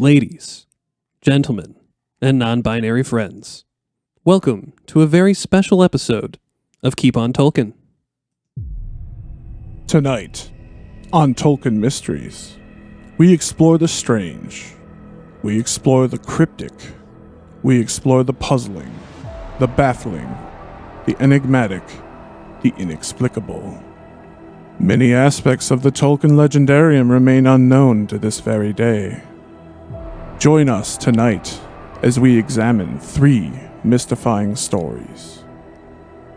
Ladies, gentlemen, and non-binary friends, welcome to a very special episode of Keep on Tolkien. Tonight, on Tolkien Mysteries, we explore the strange, we explore the cryptic, we explore the puzzling, the baffling, the enigmatic, the inexplicable. Many aspects of the Tolkien Legendarium remain unknown to this very day. Join us tonight as we examine 3 mystifying stories.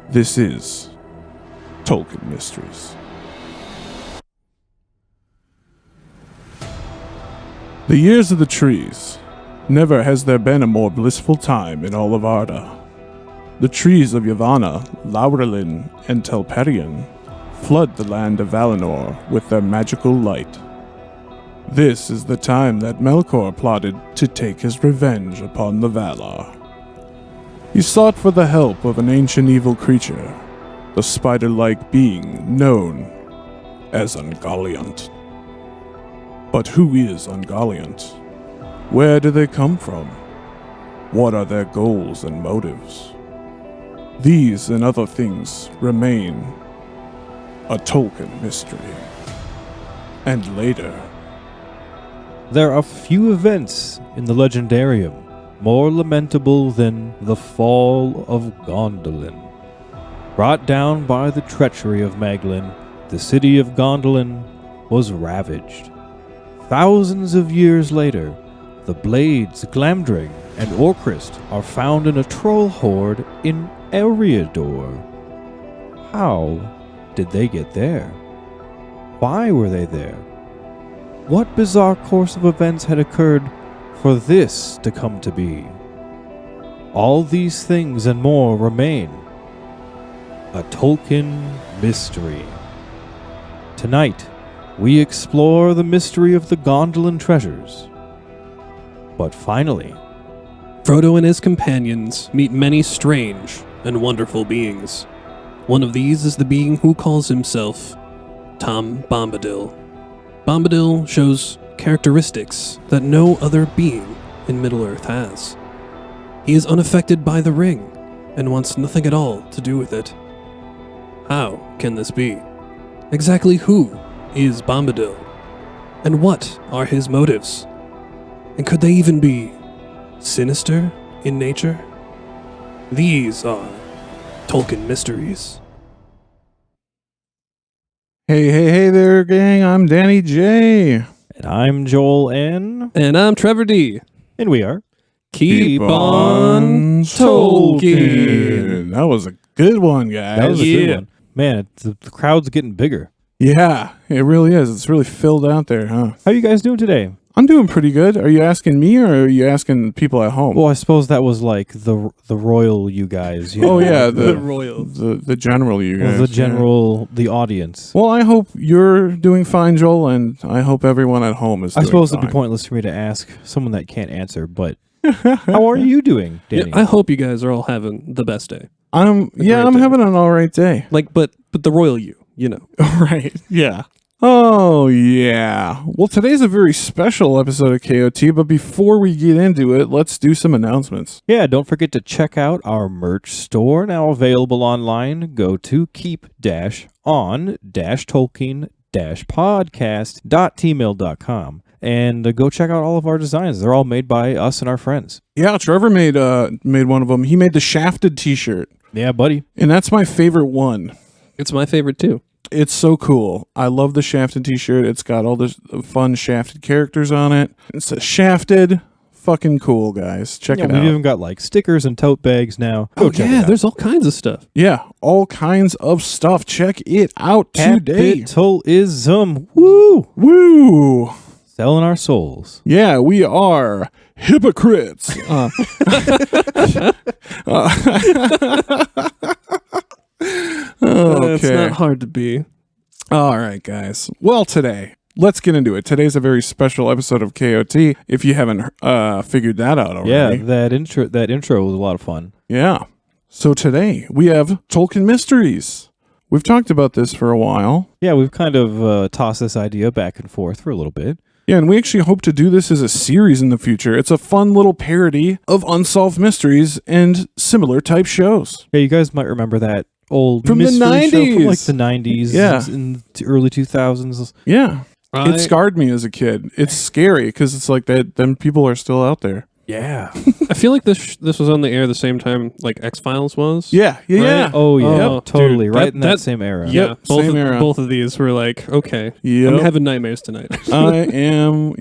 This is Tolkien Mysteries. The years of the trees. Never has there been a more blissful time in all of Arda. The trees of Yavanna, Laurelin, and Telperion flood the land of Valinor with their magical light. This is the time that Melkor plotted to take his revenge upon the Valar. He sought for the help of an ancient evil creature, the spider-like being known as Ungoliant. But who is Ungoliant? Where do they come from? What are their goals and motives? These and other things remain a Tolkien mystery. And later, there are few events in the Legendarium more lamentable than the fall of Gondolin. Brought down by the treachery of Maglin, the city of Gondolin was ravaged. Thousands of years later, the blades Glamdring and Orcrist are found in a troll hoard in Eriador. How did they get there? Why were they there? What bizarre course of events had occurred for this to come to be? All these things and more remain a Tolkien mystery. Tonight, we explore the mystery of the Gondolin treasures. But finally, Frodo and his companions meet many strange and wonderful beings. One of these is the being who calls himself Tom Bombadil. Bombadil shows characteristics that no other being in Middle-earth has. He is unaffected by the ring and wants nothing at all to do with it. How can this be? Exactly who is Bombadil? And what are his motives? And could they even be sinister in nature? These are Tolkien Mysteries. Hey there, gang. I'm Danny J. and I'm Joel N. And I'm Trevor D. And we are Keep on Tolkien. That was a good one, guys. That was a good one. Man, the crowd's getting bigger. Yeah, it really is. It's really filled out there, huh? How are you guys doing today? I'm doing pretty good. Are you asking me or are you asking people at home? Well, I suppose that was like the royal you guys. You know? Yeah, The royals. the general you guys. The general, the audience. Well, I hope you're doing fine, Joel, and I hope everyone at home is doing I suppose fine. it'd be pointless for me to ask someone that can't answer, but how are you doing, Danny? Yeah, I hope you guys are all having the best day. I'm great having an all right day. But the royal you know. Right, yeah. Oh, yeah. Well, today's a very special episode of KOT, but before we get into it, let's do some announcements. Yeah, don't forget to check out our merch store, now available online. Go to keep-on-tolkien-podcast.tmail.com and go check out all of our designs. They're all made by us and our friends. Yeah, Trevor made one of them. He made the Shafted t-shirt, Yeah, buddy. and that's my favorite one. It's my favorite too. It's so cool. I love the Shafted t-shirt. It's got all the fun Shafted characters on it. It says Shafted. Fucking cool, guys. Check it We've out. even got like stickers and tote bags now. Go check it out. There's all kinds of stuff. Yeah, all kinds of stuff. Check it out today. Capitalism. Woo! Woo! Selling our souls. Yeah, we are hypocrites. It's Okay. not hard to be. All right, guys. Well, today, let's get into it. Today's a very special episode of KOT. If you haven't figured that out already. Yeah, that intro was a lot of fun. Yeah. So today we have Tolkien Mysteries. We've talked about this for a while. Yeah, we've kind of tossed this idea back and forth for a little bit. Yeah, and we actually hope to do this as a series in the future. It's a fun little parody of unsolved mysteries and similar type shows. Yeah, you guys might remember that old From the mystery show from 90s. like the 90s, Yeah. in the early 2000s. Yeah. I- It scarred me as a kid. It's scary because it's like that. Them people are still out there. Yeah. I feel like this was on the air the same time like X-Files was. Yeah. Right? Oh, yeah. Oh, totally. dude, right in that that- same era. Yeah, Yep, both same of, era. both of these were like, okay, Yep. I'm having nightmares tonight. I am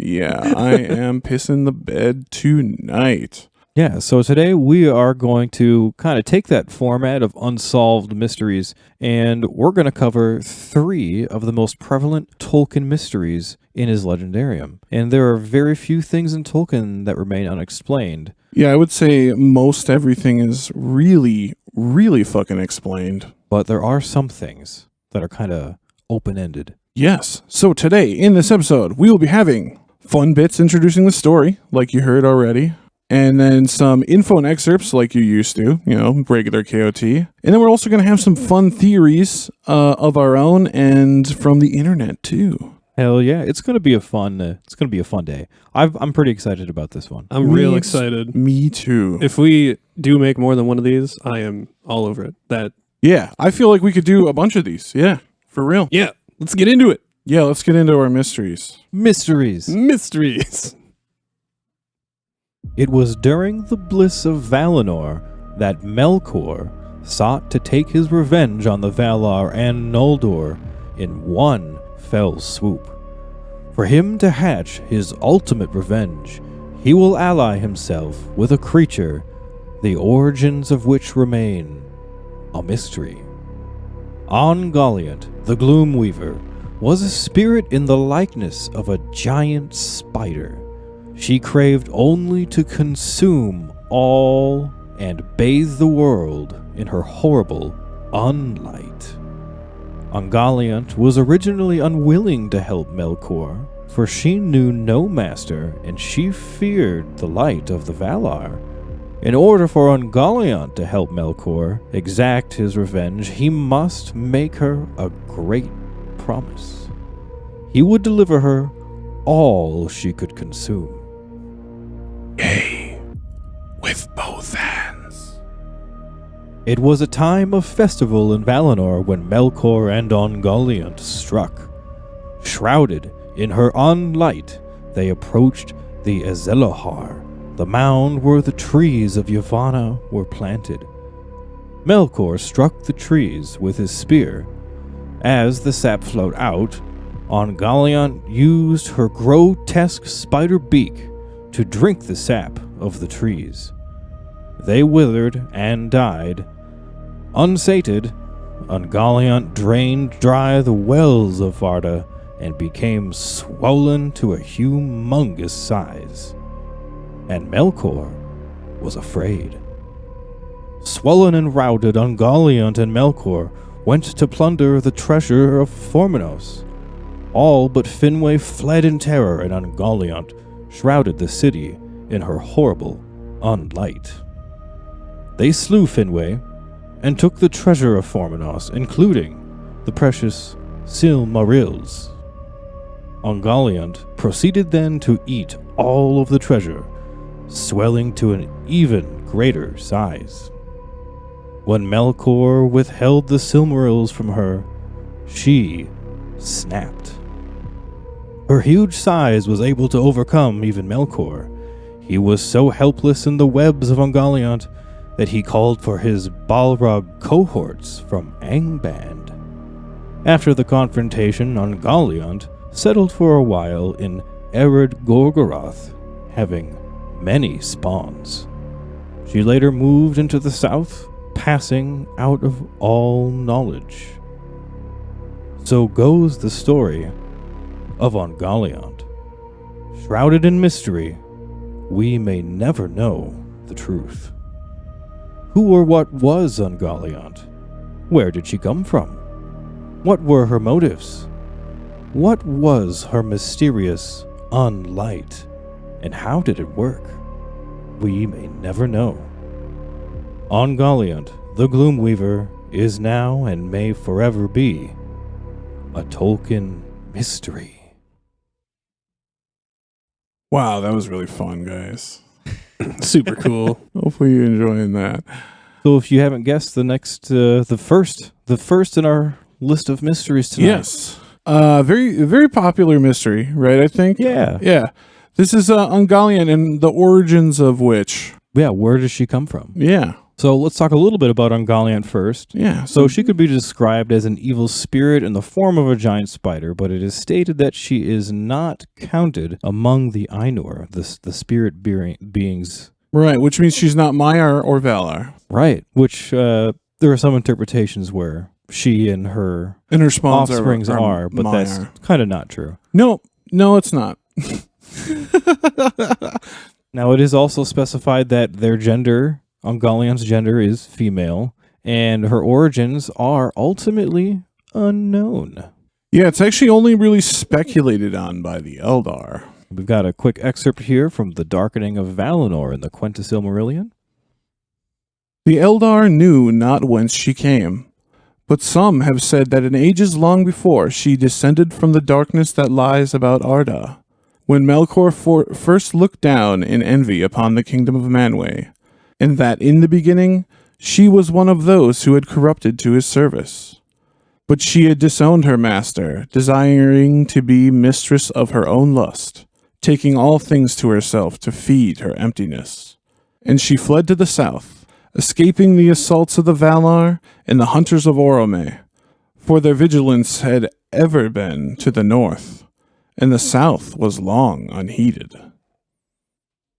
pissing the bed tonight. Yeah, so today we are going to kind of take that format of unsolved mysteries, and we're going to cover 3 of the most prevalent Tolkien mysteries in his Legendarium. And there are very few things in Tolkien that remain unexplained. Yeah, I would say most everything is really, really fucking explained. But there are some things that are kind of open-ended. Yes. So today, in this episode, we will be having fun bits introducing the story, like you heard already, and then some info and excerpts like you used to, regular KOT. And then we're also going to have some fun theories of our own and from the internet too. Hell yeah, it's going to be a fun day. I'm pretty excited about this one. I'm real excited. Me too. If we do make more than one of these, I am all over it. Yeah, I feel like we could do a bunch of these. Yeah, for real. Yeah, let's get into it. Yeah, let's get into our mysteries. Mysteries. Mysteries. It was during the bliss of Valinor that Melkor sought to take his revenge on the Valar and Noldor in one fell swoop. For him to hatch his ultimate revenge, he will ally himself with a creature, the origins of which remain a mystery. Ungoliant, the Gloomweaver, was a spirit in the likeness of a giant spider. She craved only to consume all and bathe the world in her horrible unlight. Ungoliant was originally unwilling to help Melkor, for she knew no master and she feared the light of the Valar. In order for Ungoliant to help Melkor exact his revenge, he must make her a great promise. He would deliver her all she could consume. Yea, with both hands. It was a time of festival in Valinor when Melkor and Ungoliant struck. Shrouded in her unlight, they approached the Azelohar, the mound where the trees of Yavanna were planted. Melkor struck the trees with his spear. As the sap flowed out, Ungoliant used her grotesque spider beak to drink the sap of the trees. They withered and died. Unsated, Ungoliant drained dry the wells of Varda and became swollen to a humongous size. And Melkor was afraid. Swollen and routed, Ungoliant and Melkor went to plunder the treasure of Formenos. All but Finwë fled in terror, and Ungoliant shrouded the city in her horrible unlight. They slew Finwë and took the treasure of Formenos, including the precious Silmarils. Ungoliant proceeded then to eat all of the treasure, swelling to an even greater size. When Melkor withheld the Silmarils from her, she snapped. Her huge size was able to overcome even Melkor. He was so helpless in the webs of Ungoliant that he called for his Balrog cohorts from Angband. After the confrontation, Ungoliant settled for a while in Ered Gorgoroth, having many spawns. She later moved into the south, passing out of all knowledge. So goes the story of Ungoliant. Shrouded in mystery, we may never know the truth. Who or what was Ungoliant? Where did she come from? What were her motives? What was her mysterious unlight? And how did it work? We may never know. Ungoliant, the Gloomweaver, is now and may forever be a Tolkien mystery. Wow, that was really fun, guys. Super cool. Hopefully you're enjoying that. So if you haven't guessed, the next, the first in our list of mysteries tonight. Yes. Very, very popular mystery, right? I think. Yeah. Yeah. This is Ungoliant and the origins of which. Yeah, where does she come from? Yeah. So let's talk a little bit about Ungoliant first. Yeah. So she could be described as an evil spirit in the form of a giant spider, but it is stated that she is not counted among the Ainur, the spirit beings. Right, which means she's not Maiar or Valar. Right, which there are some interpretations where she and her spawns offsprings are, but Maiar. that's kind of not true. No, it's not. Now, it is also specified that their gender, Ungoliant's gender, is female, and her origins are ultimately unknown. Yeah, it's actually only really speculated on by the Eldar. We've got a quick excerpt here from The Darkening of Valinor in the Quenta Silmarillion. The Eldar knew not whence she came, but some have said that in ages long before she descended from the darkness that lies about Arda, when Melkor first looked down in envy upon the kingdom of Manwë, and that in the beginning she was one of those who had corrupted to his service. But she had disowned her master, desiring to be mistress of her own lust, taking all things to herself to feed her emptiness. And she fled to the south, escaping the assaults of the Valar and the hunters of Orome, for their vigilance had ever been to the north, and the south was long unheeded.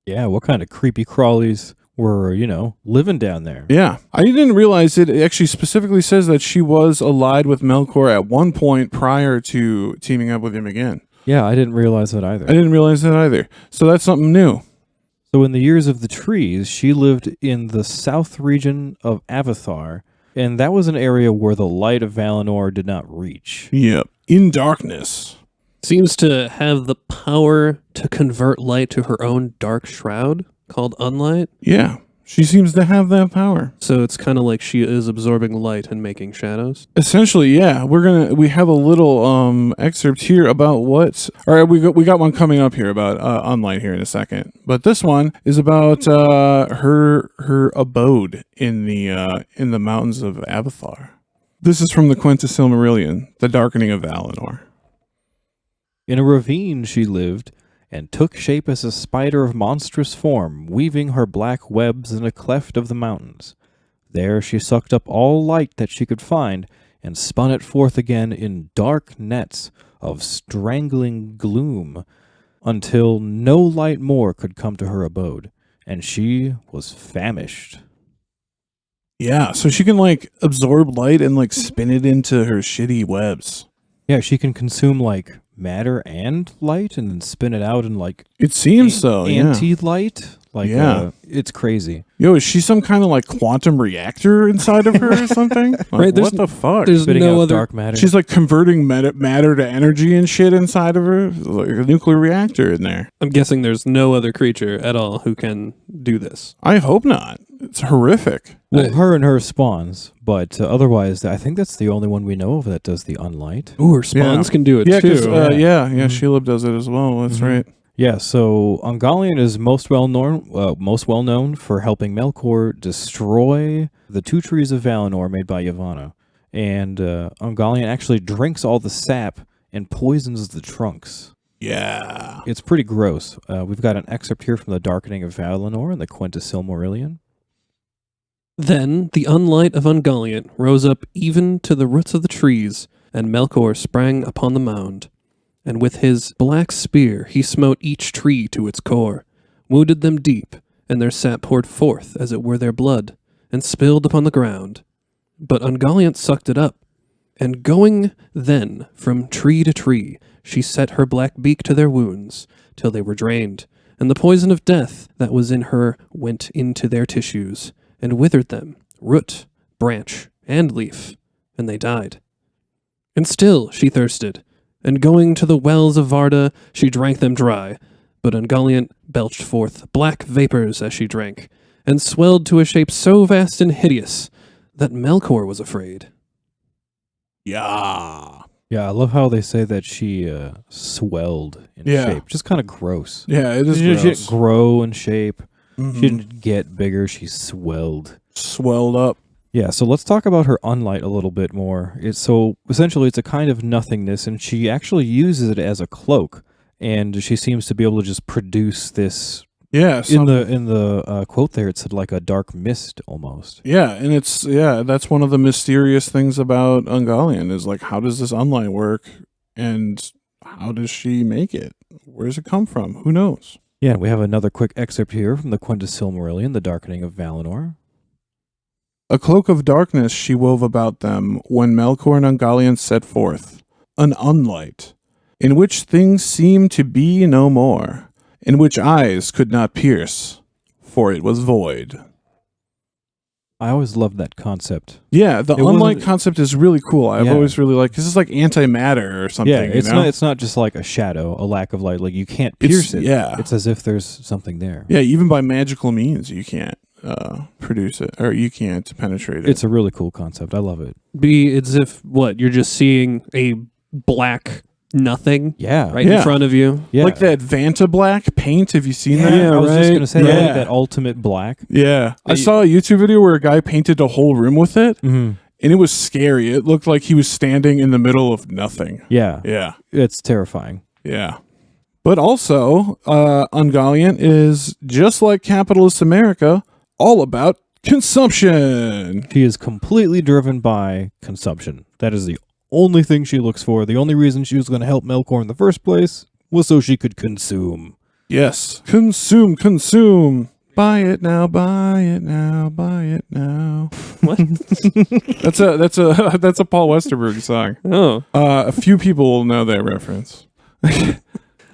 Yeah, what kind of creepy crawlies were, living down there? Yeah, I didn't realize it actually specifically says that she was allied with Melkor at one point prior to teaming up with him again. Yeah, I didn't realize that either. I didn't realize that either. So that's something new. So in the years of the trees, she lived in the south region of Avathar, and that was an area where the light of Valinor did not reach. Yep. In darkness. Seems to have the power to convert light to her own dark shroud called Unlight. Yeah. She seems to have that power. So it's kind of like she is absorbing light and making shadows. Essentially, yeah. We have a little excerpt here about what. All right, we got one coming up here about Unlight here in a second. But this one is about her abode in the mountains of Avathar. This is from the Quenta Silmarillion, The Darkening of Valinor. In a ravine she lived, and took shape as a spider of monstrous form, weaving her black webs in a cleft of the mountains. There she sucked up all light that she could find, and spun it forth again in dark nets of strangling gloom, until no light more could come to her abode, and she was famished. Yeah, so she can absorb light and spin it into her shitty webs. Yeah, she can consume matter and light and then spin it out in It seems so, yeah. anti-light. It's crazy. Yo, is she some kind of quantum reactor inside of her or something? Right, what the fuck? There's Spitting no out other dark matter. She's converting matter to energy and shit inside of her, like a nuclear reactor in there. I'm guessing there's no other creature at all who can do this. I hope not. It's horrific. Well, her and her spawns, but otherwise, I think that's the only one we know of that does the unlight. Ooh, her spawns can do it Yeah, too. Shelob does it as well. That's right. Yeah, so Ungoliant is most well known for helping Melkor destroy the two trees of Valinor made by Yavanna, and Ungoliant actually drinks all the sap and poisons the trunks. Yeah. It's pretty gross. We've got an excerpt here from The Darkening of Valinor in the Quenta Silmarillion. Then the unlight of Ungoliant rose up even to the roots of the trees, and Melkor sprang upon the mound. And with his black spear he smote each tree to its core, wounded them deep, and their sap poured forth as it were their blood, and spilled upon the ground. But Ungoliant sucked it up, and going then from tree to tree, she set her black beak to their wounds, till they were drained, and the poison of death that was in her went into their tissues, and withered them, root, branch, and leaf, and they died. And still she thirsted, and going to the wells of Varda, she drank them dry, but Ungoliant belched forth black vapors as she drank, and swelled to a shape so vast and hideous that Melkor was afraid. Yeah. Yeah, I love how they say that she swelled in shape. Just kind of gross. Yeah, it is She gross. didn't grow in shape. Mhm. She didn't get bigger. She swelled. Swelled up. Yeah, so let's talk about her unlight a little bit more. Essentially it's a kind of nothingness, and she actually uses it as a cloak, and she seems to be able to just produce this. Yeah, In the quote there, it said like a dark mist almost. yeah, and that's one of the mysterious things about Ungoliant is like, how does this unlight work, and how does she make it? Where does it come from? Who knows? Yeah, and we have another quick excerpt here from the Quintus Silmarillion, The Darkening of Valinor. A cloak of darkness she wove about them when Melkor and Ungoliant set forth, an unlight, in which things seemed to be no more, in which eyes could not pierce, for it was void. I always loved that concept. Yeah, the It unlight wasn't- concept is really cool. I've Yeah. always really liked. This is like antimatter or something. Yeah, it's you know? not just like a shadow, a lack of light. Like you can't pierce it. Yeah, It's as if there's something there. yeah. Even by magical means, you can't produce it, or you can't penetrate it. It's a really cool concept. I love it. Be as if you're just seeing a black nothing Yeah. right Yeah. in front of you. Yeah. like that Vanta black paint. Have you seen that? I was just right? gonna say that, Yeah. like that ultimate black. Yeah, I saw a YouTube video where a guy painted a whole room with it, Mm-hmm. and it was scary. It looked like he was standing in the middle of nothing. Yeah. Yeah, It's terrifying. yeah. But also, Ungoliant is just like capitalist America, all about consumption. She is completely driven by consumption. That is the only thing she looks for. The only reason she was going to help Melkor in the first place was so she could consume. Yes, consume, consume. Buy it now, buy it now, buy it now. What? That's a Paul Westerberg song. Oh. A few people will know that reference.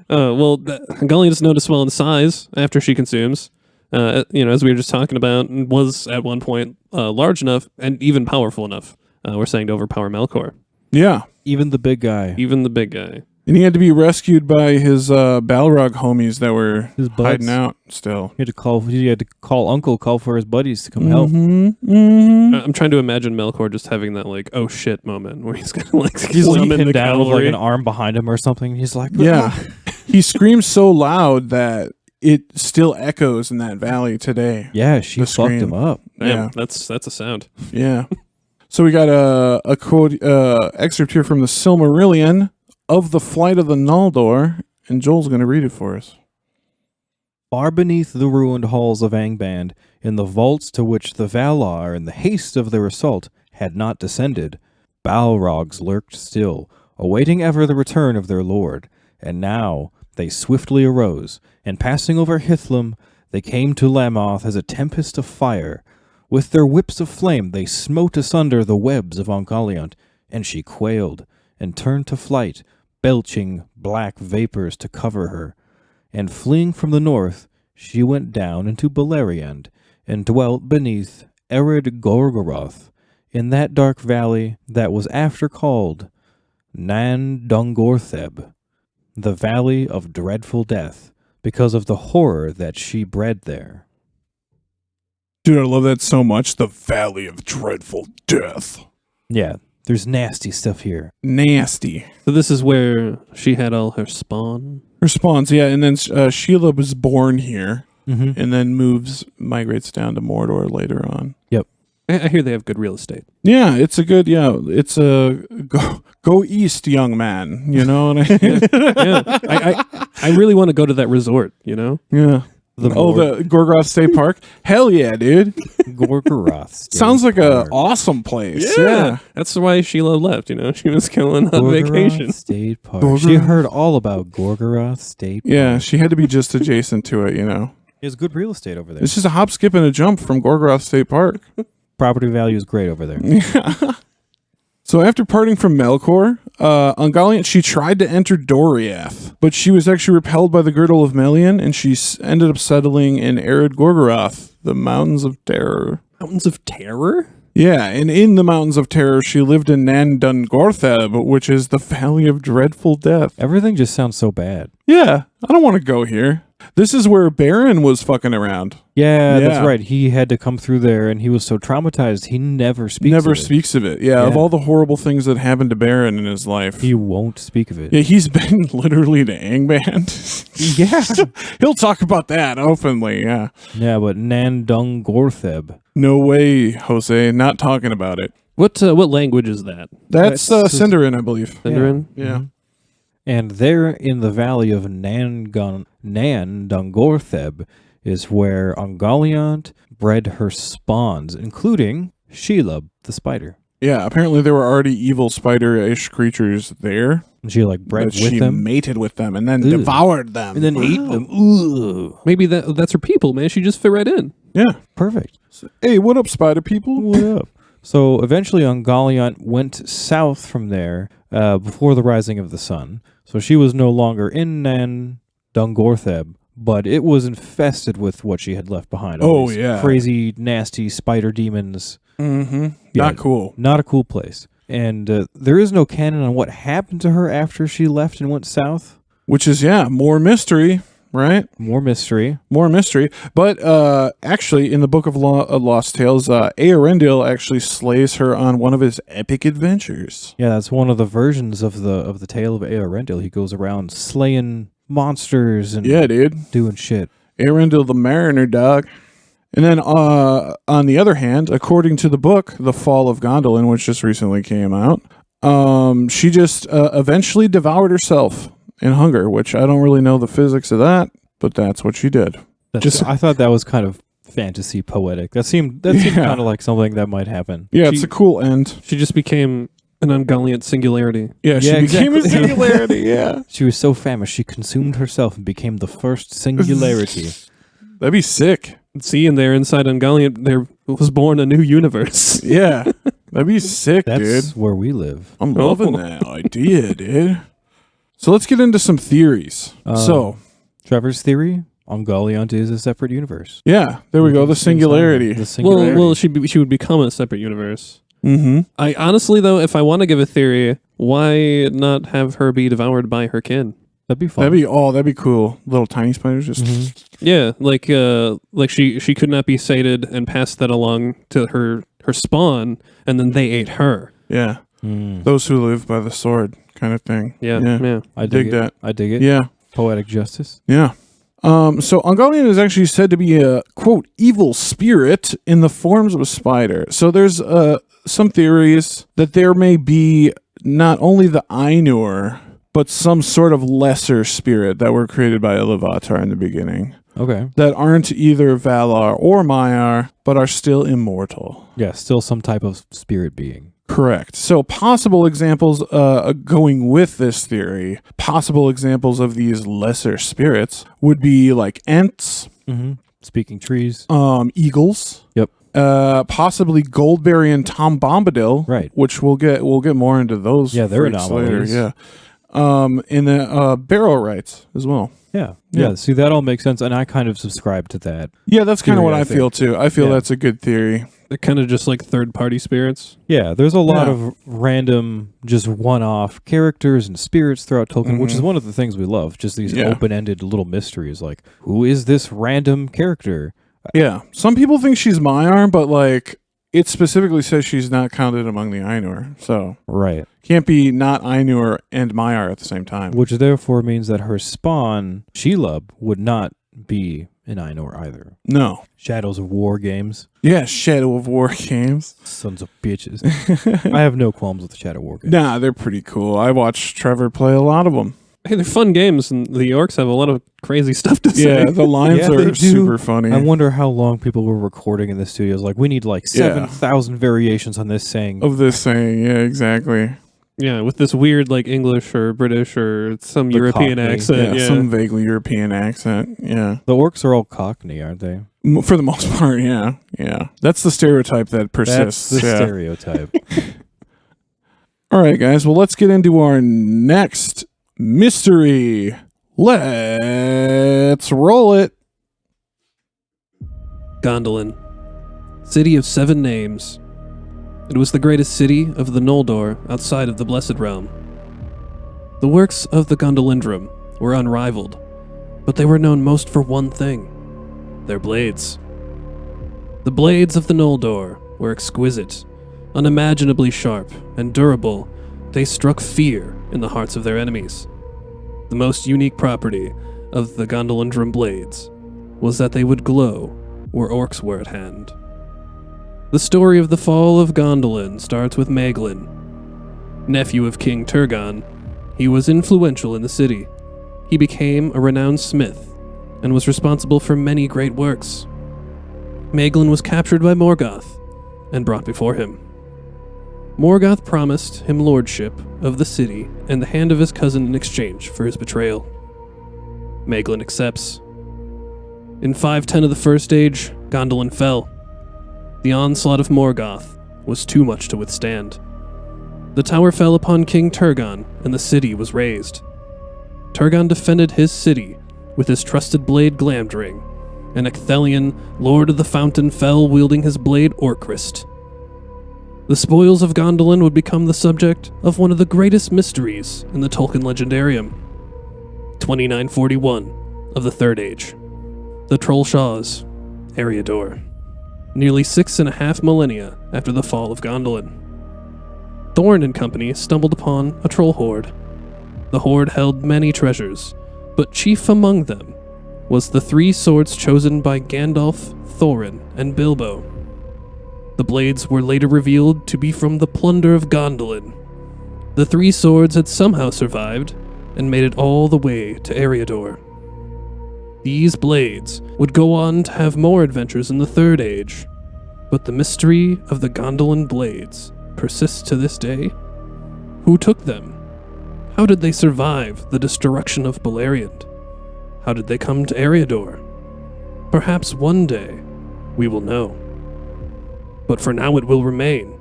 Ungoliant is noticeable in size after she consumes. As we were just talking about, was at one point large enough and even powerful enough. We're saying to overpower Melkor, Yeah, Even the big guy. even the big guy. and he had to be rescued by his Balrog homies that were His buds. hiding out still. He had to call for his buddies to come help. Mm-hmm. I'm trying to imagine Melkor just having that like oh shit moment where he's gonna like He's summon pinned the down with like cavalry. an arm behind him or something. He's like, Yeah, he screams so loud that it still echoes in that valley today. yeah, she The fucked scream. him up. Damn, Yeah. that's a sound. Yeah. So we got a quote excerpt here from the Silmarillion of the Flight of the Noldor, and Joel's going to read it for us. Far beneath the ruined halls of Angband, in the vaults to which the Valar, in the haste of their assault, had not descended, Balrogs lurked still, awaiting ever the return of their lord. And now they swiftly arose, and passing over Hithlum, they came to Lamoth as a tempest of fire. With their whips of flame they smote asunder the webs of Ungoliant, and she quailed, and turned to flight, belching black vapors to cover her. And fleeing from the north, she went down into Beleriand, and dwelt beneath Ered Gorgoroth, in that dark valley that was after called Nan Dungortheb, the valley of dreadful death, because of the horror that she bred there. Dude, I love that so much. The Valley of Dreadful Death. Yeah, there's nasty stuff here. Nasty. So this is where she had all her spawn. Her spawns, yeah, and then Sheila was born here, Mm-hmm. and then migrates down to Mordor later on. I hear they have good real estate. Yeah, it's a go east, young man. You know what I mean? Yeah, I really want to go to that resort. You know, Yeah. The The Gorgoroth State Park. Hell yeah, dude. Gorgoroth. State Sounds like a Park. awesome place. Yeah. that's why Sheila left. You know, she was going on Gorgoroth vacation. State Park. She Gorgoroth. heard all about Gorgoroth State Park. Yeah, she had to be just adjacent to it, you know. There's good real estate over there. It's just a hop, skip, and a jump from Gorgoroth State Park. Property value is great over there. So after parting from Melkor, Ungoliant, she tried to enter Doriath, but she was actually repelled by the Girdle of Melian, and she ended up settling in Ered Gorgoroth, the Mountains of Terror. Mountains of Terror. Yeah, and in the Mountains of Terror, she lived in Nan Dungortheb, which is the Valley of Dreadful Death. Everything just sounds so bad. Yeah, I don't want to go here. This is where Baron was fucking around. Yeah, Yeah. that's right. He had to come through there, and he was so traumatized, he never speaks Never of it. speaks of it. Yeah, of Yeah. all the horrible things that happened to Baron in his life. He won't speak of it. Yeah, he's been literally to Angband. Yeah. He'll talk about that openly, yeah. Yeah, but Nandung Gortheb. No way, Jose, not talking about it. What language is that? That's That's- Cinderin, I believe. Sindarin? Yeah. Mhm. And there in the valley of Nandungortheb is where Ungoliant bred her spawns, including Shelob the spider. Yeah, apparently there were already evil spider-ish creatures there. And she like bred But with she them mated with them and then Ugh. devoured them. and then ate them. Ooh. Maybe that's her people, man. She just fit right in. Yeah. Perfect. Hey, what up, spider people? What up? So eventually Ungoliant went south from there before the rising of the sun. So she was no longer in Nandungortheb, but it was infested with what she had left behind. All Oh, these yeah. crazy, nasty spider demons. Mm-hmm. Yeah. Not cool. Not a cool place. And there is no canon on what happened to her after she left and went south. Which is, yeah, more mystery, right? More mystery. More mystery. But actually, in the Book of Lost Tales, Earendil actually slays her on one of his epic adventures. Yeah, that's one of the versions of the tale of Earendil. He goes around slaying monsters and Yeah, dude. doing shit. Earendil the Mariner, dog. And then, on the other hand, according to the book, The Fall of Gondolin, which just recently came out, she just eventually devoured herself in hunger, which I don't really know the physics of that, but that's what she did. I thought that was kind of fantasy poetic. That seemed Yeah. kind of like something that might happen. Yeah, it's a cool end. She just became an Ungoliant singularity. Yeah, she Yeah, became a exactly. singularity, yeah. She was so famished she consumed herself and became the first singularity. That'd be sick. See, and there inside Ungoliant, there was born a new universe. Yeah, that'd be sick, That's dude. where we live. I'm loving that idea, dude. So let's get into some theories. Trevor's theory: Ungoliant is a separate universe. Yeah, there we go. The singularity. The singularity. Well, she would become a separate universe. Mm-hmm. I honestly, though, if I want to give a theory, why not have her be devoured by her kin? that'd be fun. That'd be cool. Little tiny spiders just. Mhm. Yeah, like she could not be sated and pass that along to her spawn, and then they ate her. Yeah, Mm. those who live by the sword, kind of thing. Yeah. I dig it. that. I dig it. Yeah, Poetic justice. yeah. So Ungoliant is actually said to be a quote evil spirit in the forms of a spider. So there's some theories that there may be not only the Ainur, but some sort of lesser spirit that were created by Iluvatar in the beginning Okay. that aren't either Valar or Maiar, but are still immortal. Yeah, still some type of spirit being. Correct. So possible examples going with this theory, possible examples of these lesser spirits would be like Ents, Mm-hmm. Speaking trees. eagles. Yep. Possibly Goldberry and Tom Bombadil. Right. Which we'll get more into those. Yeah, they're freaks later. anomalies. Yeah. And the barrel rights as well. Yeah. Yeah. Yeah. See, that all makes sense, and I kind of subscribe to that. Yeah, that's kind of Theory, what I I think. feel too. I feel Yeah. that's a good theory. They're kind of just like third-party spirits. Yeah, there's a lot Yeah. of random, just one-off characters and spirits throughout Tolkien, which is one of the things we love. Just these Yeah. open-ended little mysteries, like who is this random character? Yeah. Some people think she's Maiar, but like it specifically says she's not counted among the Ainur. So Right. can't be not Ainur and Maiar at the same time. Which therefore means that her spawn, Shelob, would not be an Ainur either. No. Shadows of War games. Yeah, Shadow of War games. Sons of bitches. I have no qualms with the Shadow War games. Nah, they're pretty cool. I watched Trevor play a lot of them. Hey, they're fun games, and the orcs have a lot of crazy stuff to say. Yeah, the lines Yeah, they are do. super funny. I wonder how long people were recording in the studios. Like, we need like 7,000 variations on this saying. of this saying, yeah, exactly. Yeah, with this weird like English or British or some The European Cockney. accent. Yeah, Some vaguely European accent. Yeah. The orcs are all Cockney, aren't they? For the most part, yeah. Yeah. That's the stereotype that persists. That's the yeah. stereotype. All right, guys. Well, let's get into our next mystery. Let's roll it. Gondolin, city of 7 names. It was the greatest city of the Noldor outside of the Blessed Realm. The works of the Gondolindrum were unrivaled, but they were known most for one thing: their blades. The blades of the Noldor were exquisite, unimaginably sharp and durable. They struck fear in the hearts of their enemies. The most unique property of the Gondolin blades was that they would glow where orcs were at hand. The story of the fall of Gondolin starts with Maeglin. Nephew of King Turgon, he was influential in the city. He became a renowned smith and was responsible for many great works. Maeglin was captured by Morgoth and brought before him. Morgoth promised him lordship of the city and the hand of his cousin in exchange for his betrayal. Maeglin accepts. In 510 of the First Age, Gondolin fell. The onslaught of Morgoth was too much to withstand. The tower fell upon King Turgon, and the city was razed. Turgon defended his city with his trusted blade Glamdring, and Ecthelion, Lord of the Fountain, fell wielding his blade Orcrist. The spoils of Gondolin would become the subject of one of the greatest mysteries in the Tolkien Legendarium. 2941 of the Third Age. The Troll Shaw's Eriador. Nearly 6.5 millennia after the fall of Gondolin. Thorin and company stumbled upon a troll hoard. The hoard held many treasures, but chief among them was the 3 swords chosen by Gandalf, Thorin, and Bilbo. The blades were later revealed to be from the plunder of Gondolin. The 3 swords had somehow survived and made it all the way to Eriador. These blades would go on to have more adventures in the Third Age, but the mystery of the Gondolin blades persists to this day. Who took them? How did they survive the destruction of Beleriand? How did they come to Eriador? Perhaps one day we will know. But for now it will remain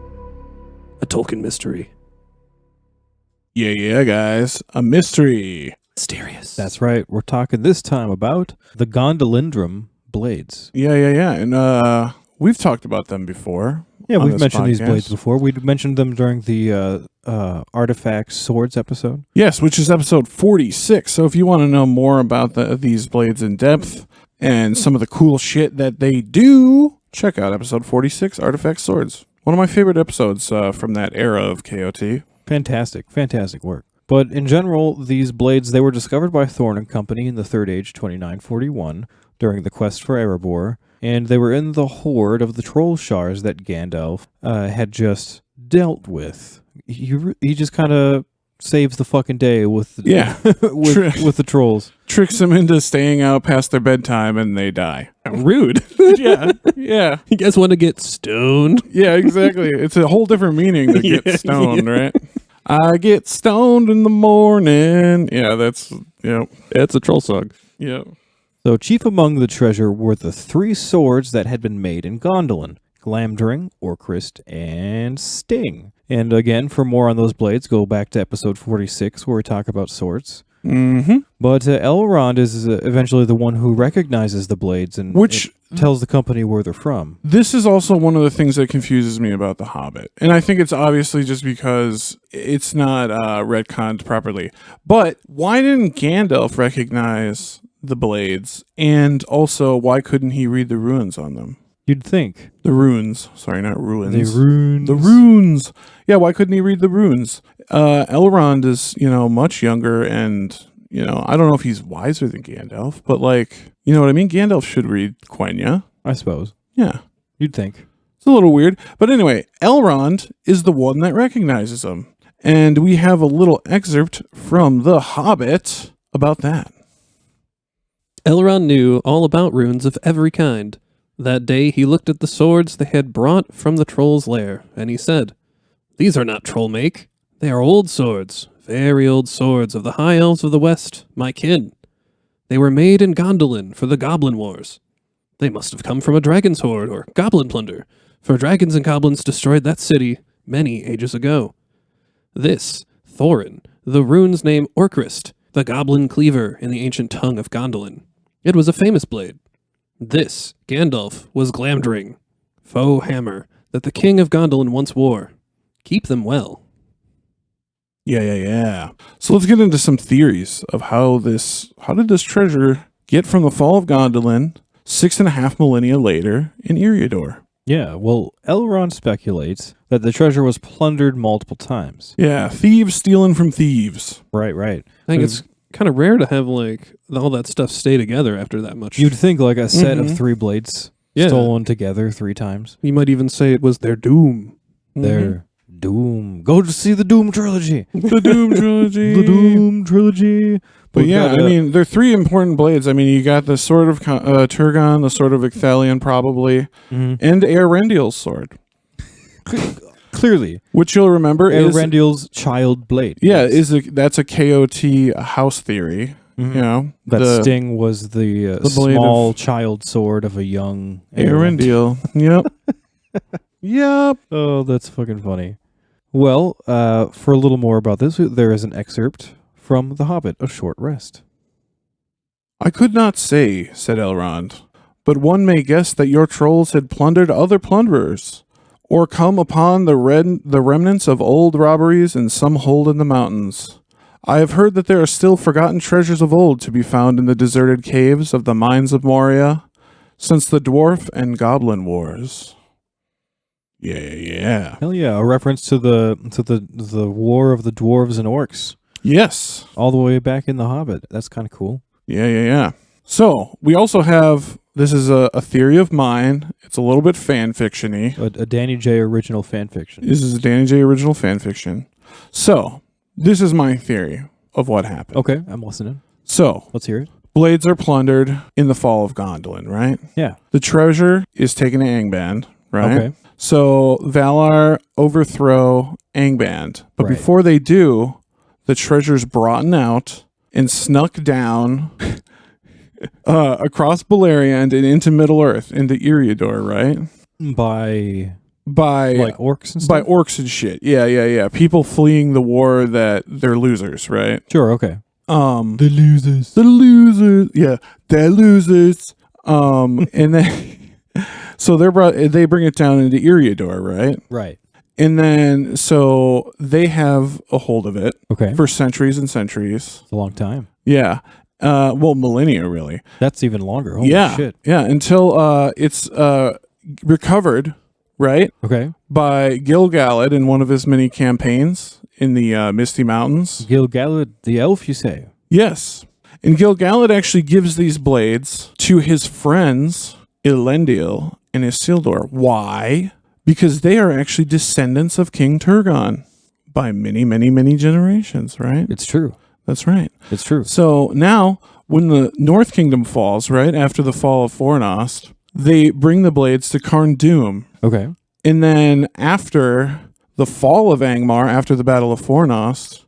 a Tolkien mystery. Yeah, guys. A mystery. Mysterious. That's right. We're talking this time about the Gondolindrum blades. Yeah. And we've talked about them before. Yeah, on we've this mentioned these podcast. blades before. We mentioned them during the Artifacts Swords episode. Yes, which is episode 46. So if you want to know more about these blades in depth and some of the cool shit that they do, check out episode 46, Artifact Swords. One of my favorite episodes from that era of KOT. Fantastic work. But in general, these blades, they were discovered by Thorin and company in the Third Age 2941 during the quest for Erebor, and they were in the hoard of the troll shards that Gandalf had just dealt with. He just kind of saves the fucking day with with the trolls. Tricks them into staying out past their bedtime and they die. Rude. Yeah. You guys want to get stoned? Yeah, exactly. It's a whole different meaning to get Yeah, stoned, right? I get stoned in the morning. Yeah, that's a troll song. yeah. So chief among the treasure were the 3 swords that had been made in Gondolin: Glamdring, Orcrist, and Sting. And again, for more on those blades, go back to episode 46 where we talk about swords. Mm-hmm. But Elrond is eventually the one who recognizes the blades and tells the company where they're from. This is also one of the things that confuses me about The Hobbit. And I think it's obviously just because it's not retconned properly. But why didn't Gandalf recognize the blades? And also, why couldn't he read the runes on them? You'd think. The runes. Sorry, not ruins. The runes. The runes. Yeah, why couldn't he read the runes? Elrond is, much younger and, I don't know if he's wiser than Gandalf, but you know what I mean? Gandalf should read Quenya. I suppose. Yeah. You'd think. It's a little weird. But anyway, Elrond is the one that recognizes him. And we have a little excerpt from The Hobbit about that. Elrond knew all about runes of every kind. That day he looked at the swords they had brought from the troll's lair, and he said, "These are not troll make. They are old swords, very old swords of the high elves of the west, my kin. They were made in Gondolin for the Goblin Wars. They must have come from a dragon's hoard or goblin plunder, for dragons and goblins destroyed that city many ages ago. This, Thorin, the rune's name Orcrist, the goblin cleaver in the ancient tongue of Gondolin. It was a famous blade. This, Gandalf, was Glamdring, faux hammer that the king of Gondolin once wore. Keep them well." Yeah. So let's get into some theories of how did this treasure get from the fall of Gondolin 6.5 millennia later in Eriador. Yeah, well, Elrond speculates that the treasure was plundered multiple times. Yeah, thieves stealing from thieves. Right. I think it's kind of rare to have like all that stuff stay together after that much. You'd think like a set of 3 blades stolen together 3 times. You might even say it was their doom. Their doom. Go to see the Doom trilogy. The Doom trilogy. The Doom trilogy. But yeah, I mean, there are 3 important blades. I mean, you got the Sword of Turgon, the Sword of Icthalion probably, and Eärendil's sword. Clearly. Which you'll remember is... Eärendil's child blade. Yeah, that's a KOT house theory. You know, that Sting was the small child sword of a young Eärendil. Yep. Yep. Oh, that's fucking funny. Well, for a little more about this, there is an excerpt from The Hobbit, A Short Rest. I could not say, said Elrond, but one may guess that your trolls had plundered other plunderers, or come upon the remnants of old robberies in some hold in the mountains. I have heard that there are still forgotten treasures of old to be found in the deserted caves of the mines of Moria, since the dwarf and goblin wars. Yeah. Hell yeah! A reference to the war of the dwarves and orcs. Yes. All the way back in The Hobbit. That's kind of cool. Yeah. So we also have. This is a theory of mine. It's a little bit fan fiction-y. A Danny J original fan fiction. This is a Danny J original fan fiction. So this is my theory of what happened. Okay, I'm listening. So let's hear it. Blades are plundered in the fall of Gondolin, right? Yeah. The treasure is taken to Angband, right? Okay. So Valar overthrow Angband. But before they do, the treasure's brought out and snuck down across Beleriand and into Middle-earth, into Eriador, right? By like orcs and stuff? By orcs and shit. Yeah. People fleeing the war that they're losers, right? Sure, okay. The losers. Yeah, they're losers. And then so they bring it down into Eriador, right? Right. And then so they have a hold of it for centuries and centuries. It's a long time. Yeah. Well, millennia really. That's even longer. Holy shit. Yeah, until it's recovered, right? Okay. By Gil-galad in one of his many campaigns in the Misty Mountains. Gil-galad, the elf, you say? Yes. And Gil-galad actually gives these blades to his friends Elendil and Isildur. Why? Because they are actually descendants of King Turgon by many, many, many generations, right? It's true. That's right. It's true. So now, when the North Kingdom falls, right, after the fall of Fornost, they bring the blades to Carn Dûm. Okay. And then after the fall of Angmar, after the Battle of Fornost,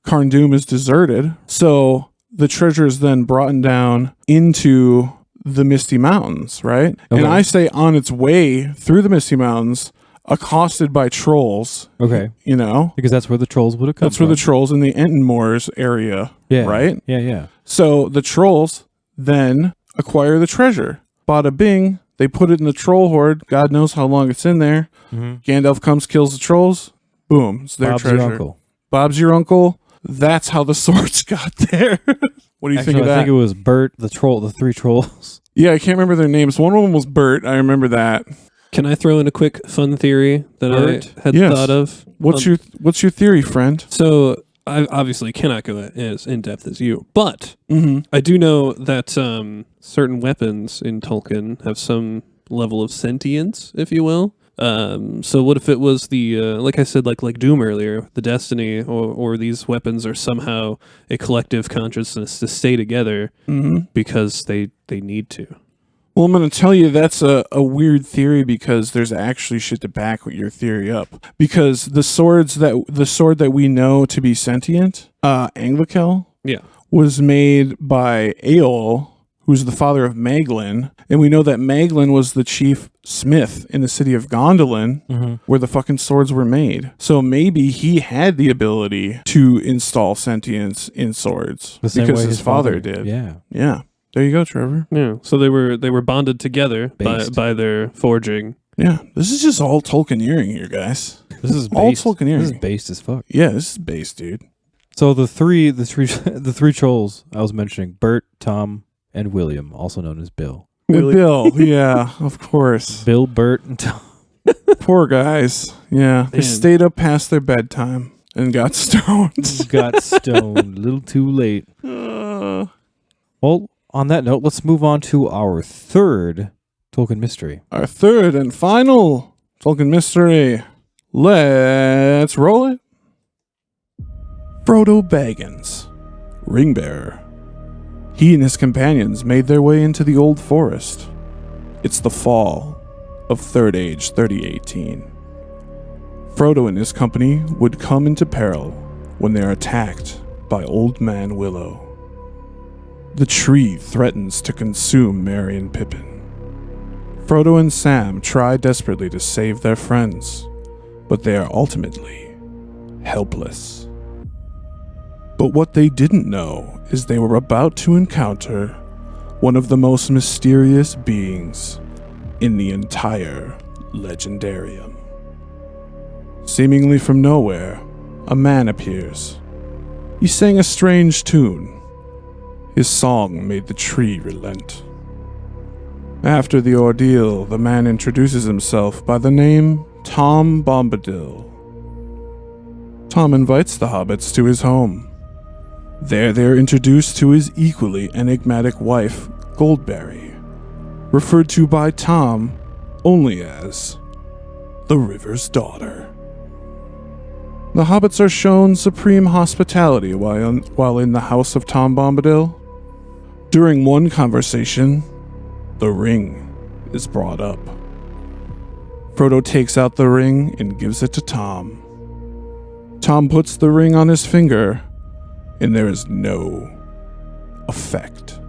Carn Dûm is deserted. So the treasure is then brought down into the Misty Mountains, right? Okay. And I say on its way through the Misty Mountains, accosted by trolls. Okay. You know? Because that's where the trolls would have come from. That's where the trolls in the Entenmoors area, right? Yeah. So the trolls then acquire the treasure. Bada bing, they put it in the Troll Hoard. God knows how long it's in there. Gandalf comes, kills the trolls. Boom, it's their treasure. Your uncle. Bob's your uncle. That's how the swords got there. What do you think of that? I think it was Bert, the 3 trolls. Yeah, I can't remember their names. One of them was Bert. I remember that. Can I throw in a quick fun theory that I had thought of? What's your theory, friend? So I obviously cannot go as in depth as you, but I do know that certain weapons in Tolkien have some level of sentience, if you will. So what if it was the like I said, like Doom earlier, the Destiny, or these weapons are somehow a collective consciousness to stay together because they need to. Well, I'm going to tell you that's a weird theory because there's actually shit to back your theory up. Because the sword that we know to be sentient, Anglakel, was made by Eol, who's the father of Maeglin, and we know that Maeglin was the chief smith in the city of Gondolin, where the fucking swords were made. So maybe he had the ability to install sentience in swords because his father did. Yeah. There you go, Trevor. Yeah. So they were bonded together by their forging. Yeah. This is just all Tolkieneering here, guys. This is all based. Tolkieneering. This is based as fuck. Yeah, this is based, dude. So the three trolls I was mentioning, Bert, Tom, and William, also known as Bill. Bill, yeah, of course. Bill, Bert, and Tom. Poor guys. Yeah, they Man. stayed up past their bedtime and got stoned. Got stoned a little too late. Well, on that note, let's move on to our third Tolkien mystery. Our third and final Tolkien mystery. Let's roll it. Frodo Baggins, Ringbearer. He and his companions made their way into the Old Forest. It's the fall of Third Age 3018. Frodo and his company would come into peril when they are attacked by Old Man Willow. The tree threatens to consume Merry and Pippin. Frodo and Sam try desperately to save their friends, but they are ultimately helpless. But what they didn't know is they were about to encounter one of the most mysterious beings in the entire Legendarium. Seemingly from nowhere, a man appears. He sang a strange tune. His song made the tree relent. After the ordeal, the man introduces himself by the name Tom Bombadil. Tom invites the hobbits to his home. There they're introduced to his equally enigmatic wife, Goldberry, referred to by Tom only as the River's Daughter. The hobbits are shown supreme hospitality while in the house of Tom Bombadil. During one conversation, the ring is brought up. Frodo takes out the ring and gives it to Tom. Tom puts the ring on his finger, and there is no effect.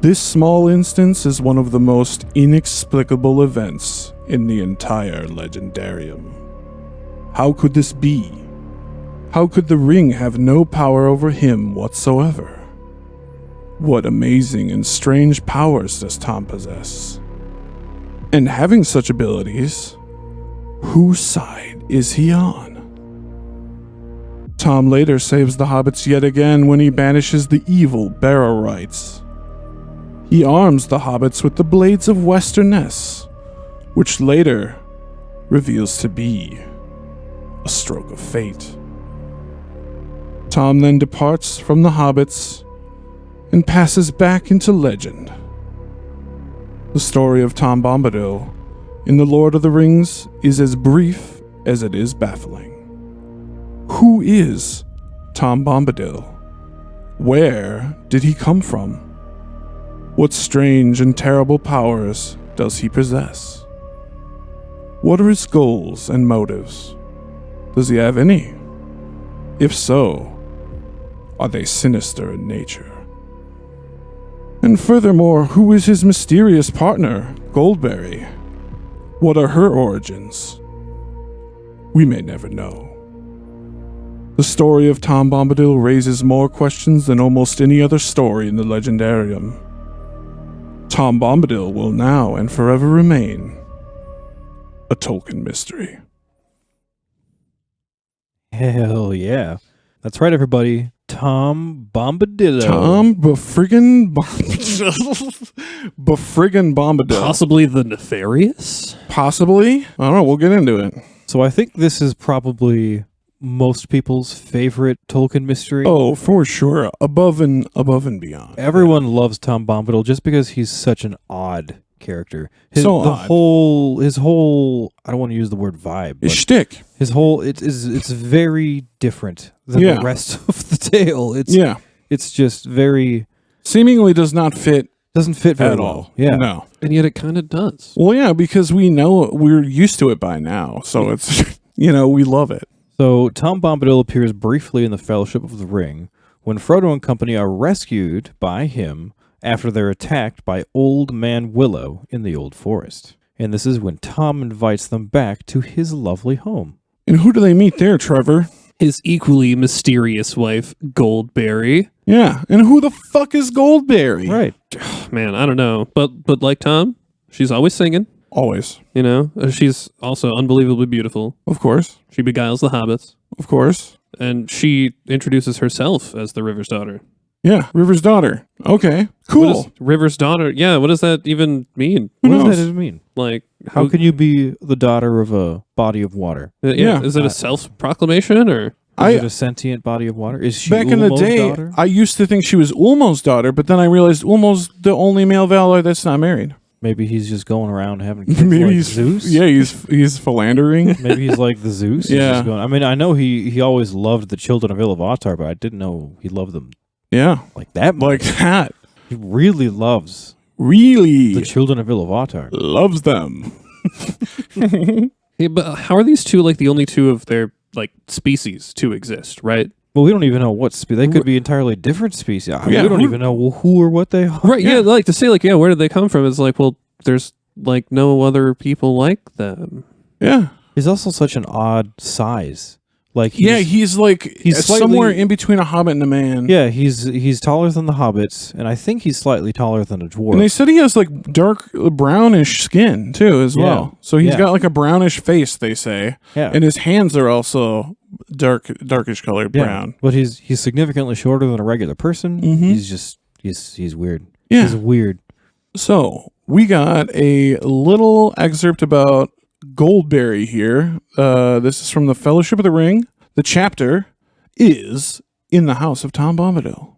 This small instance is one of the most inexplicable events in the entire Legendarium. How could this be? How could the ring have no power over him whatsoever? What amazing and strange powers does Tom possess? And having such abilities, whose side is he on? Tom later saves the hobbits yet again when he banishes the evil Barrow-rites. He arms the hobbits with the Blades of Westerness, which later reveals to be a stroke of fate. Tom then departs from the hobbits and passes back into legend. The story of Tom Bombadil in The Lord of the Rings is as brief as it is baffling. Who is Tom Bombadil? Where did he come from? What strange and terrible powers does he possess? What are his goals and motives? Does he have any? If so, are they sinister in nature? And furthermore, who is his mysterious partner, Goldberry? What are her origins? We may never know. The story of Tom Bombadil raises more questions than almost any other story in the Legendarium. Tom Bombadil will now and forever remain a Tolkien mystery. Hell yeah. That's right, everybody. Tom Bombadillo. Tom Befriggin Bombadil. Possibly the nefarious? Possibly? I don't know. We'll get into it. So I think this is probably most people's favorite Tolkien mystery. Oh, for sure. Above and beyond. Everyone loves Tom Bombadil just because he's such an odd character. His odd. whole I don't want to use the word vibe. His But shtick. his whole it's very different than Yeah. the rest of the tale. It's just very Seemingly does not fit doesn't fit very at well. all. Yeah. No. And yet it kind of does. Well, yeah, because we're used to it by now. So it's, we love it. So Tom Bombadil appears briefly in the Fellowship of the Ring when Frodo and company are rescued by him after they're attacked by Old Man Willow in the Old Forest. And this is when Tom invites them back to his lovely home. And who do they meet there, Trevor? His equally mysterious wife, Goldberry. Yeah, and who the fuck is Goldberry? Right. Man, I don't know. But like Tom, she's always singing. Always. She's also unbelievably beautiful. Of course. She beguiles the hobbits. Of course. And she introduces herself as the River's Daughter. Yeah, River's daughter. Okay, What cool. is River's daughter? Yeah, what does that even mean? Who What does knows? that even mean? Like, How can you be the daughter of a body of water? Yeah. Is it a self-proclamation or? Is it a sentient body of water? Is she Back in the Ulmo's day, daughter? I used to think she was Ulmo's daughter, but then I realized Ulmo's the only male Valar that's not married. Maybe he's just going around having kids Maybe like he's Zeus. Yeah, he's philandering. Maybe he's like the Zeus. He's Yeah. just going, I mean, I know he always loved the children of Iluvatar, but I didn't know he loved them Yeah, like that much. like that. He really loves Really the children of Iluvatar. loves them. Yeah, but how are these two like the only two of their like species to exist? Right. Well, we don't even know what they could be entirely different species. Yeah, We don't who- even know who or what they are. Right. Yeah. Like to say like where did they come from? It's like there's like no other people like them. Yeah, He's also such an odd size. Like he's like he's somewhere slightly- in between a hobbit and a man. yeah, he's taller than the hobbits, and I think he's slightly taller than a dwarf. And they said he has like dark brownish skin too, as Yeah. well. So he's Yeah. got like a brownish face, they say, yeah, and his hands are also darkish colored yeah. brown. But he's significantly shorter than a regular person. Mhm. He's weird. Yeah. He's weird. So we got a little excerpt about Goldberry here. This is from the Fellowship of the Ring. The chapter is In the House of Tom Bombadil.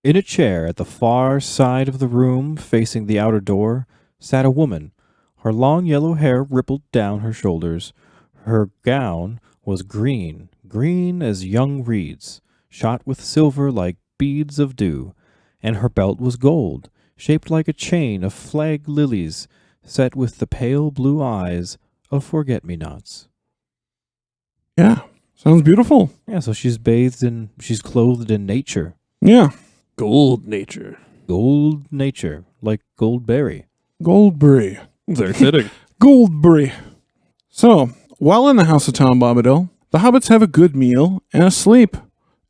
In a chair at the far side of the room, facing the outer door, sat a woman. Her long yellow hair rippled down her shoulders. Her gown was green as young reeds, shot with silver like beads of dew, and her belt was gold, shaped like a chain of flag lilies, set with the pale blue eyes of forget-me-nots. Yeah, sounds beautiful. Yeah, so she's clothed in nature. Yeah, Gold nature. Gold nature, like Goldberry. Goldberry. They're fitting. Goldberry. So, while in the House of Tom Bombadil, the hobbits have a good meal and a sleep.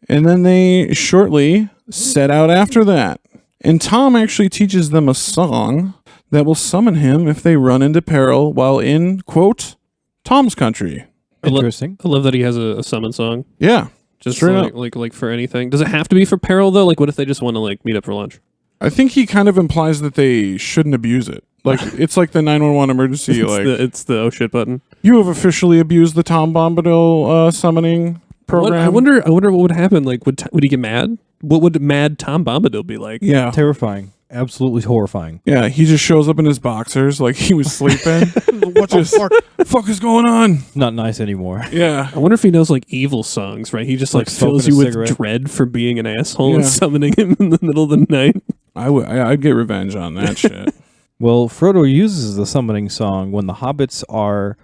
And then they shortly set out after that. And Tom actually teaches them a song that will summon him if they run into peril while in, quote, Tom's country. Interesting. I love that he has a summon song. Yeah. Just Straight like for anything. Does it have to be for peril though? Like what if they just want to like meet up for lunch? I think he kind of implies that they shouldn't abuse it. Like, it's like the 911 emergency. It's the oh shit button. You have officially abused the Tom Bombadil summoning program. I wonder what would happen. Like would he get mad? What would mad Tom Bombadil be like? Yeah. Terrifying. Absolutely horrifying. Yeah, he just shows up in his boxers like he was sleeping. What the fuck is going on? Not nice anymore. Yeah. I wonder if he knows like evil songs, right? He just like smoking fills a you with cigarette. dread for being an asshole and Yeah. summoning him in the middle of the night. I'd get revenge on that shit. Well, Frodo uses the summoning song when the hobbits are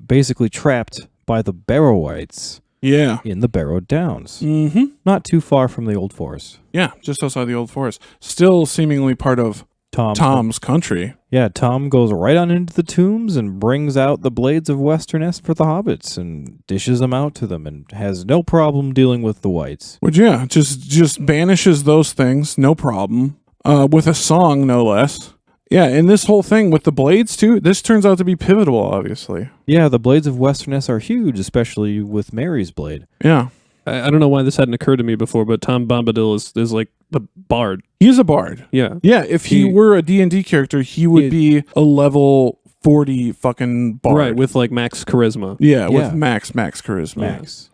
basically trapped by the Barrow-wights Yeah. in the Barrow Downs, Mm-hmm. not too far from the Old Forest. Yeah, just outside the Old Forest. Still seemingly part of Tom's country. Yeah, Tom goes right on into the tombs and brings out the blades of Westerness for the hobbits and dishes them out to them and has no problem dealing with the whites. Which, yeah, just banishes those things, no problem. With a song, no less. Yeah, and this whole thing with the blades, too, this turns out to be pivotal, obviously. Yeah, the blades of Westerness are huge, especially with Mary's blade. Yeah. I don't know why this hadn't occurred to me before, but Tom Bombadil is like the bard. He's a bard. Yeah. Yeah, if he were a D&D character, he would be a level 40 fucking bard. Right, with like max charisma. Yeah, Yeah. with max charisma. Max.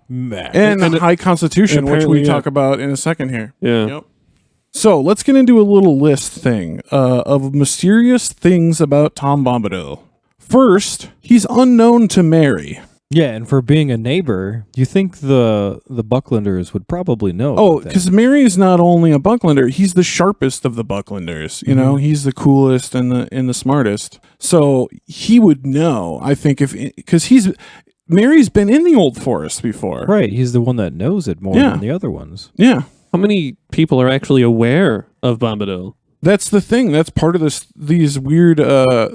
And And high constitution, which apparently, we yeah. talk about in a second here. Yeah. Yep. So let's get into a little list thing of mysterious things about Tom Bombadil. First, he's unknown to Mary. Yeah, and for being a neighbor, you think the Bucklanders would probably know. Oh, about that. because Mary is not only a Bucklander, he's the sharpest of the Bucklanders. You know, he's the coolest and the smartest. So he would know, I think, because Mary's been in the Old Forest before. Right, he's the one that knows it more Yeah. than the other ones. Yeah. How many people are actually aware of Bombadil? That's the thing. That's part of these weird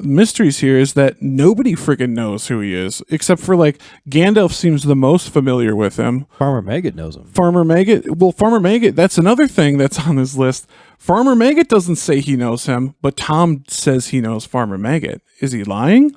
mysteries here is that nobody freaking knows who he is, except for like Gandalf seems the most familiar with him. Farmer Maggot knows him. Farmer Maggot. Well, Farmer Maggot, that's another thing that's on this list. Farmer Maggot doesn't say he knows him, but Tom says he knows Farmer Maggot. Is he lying?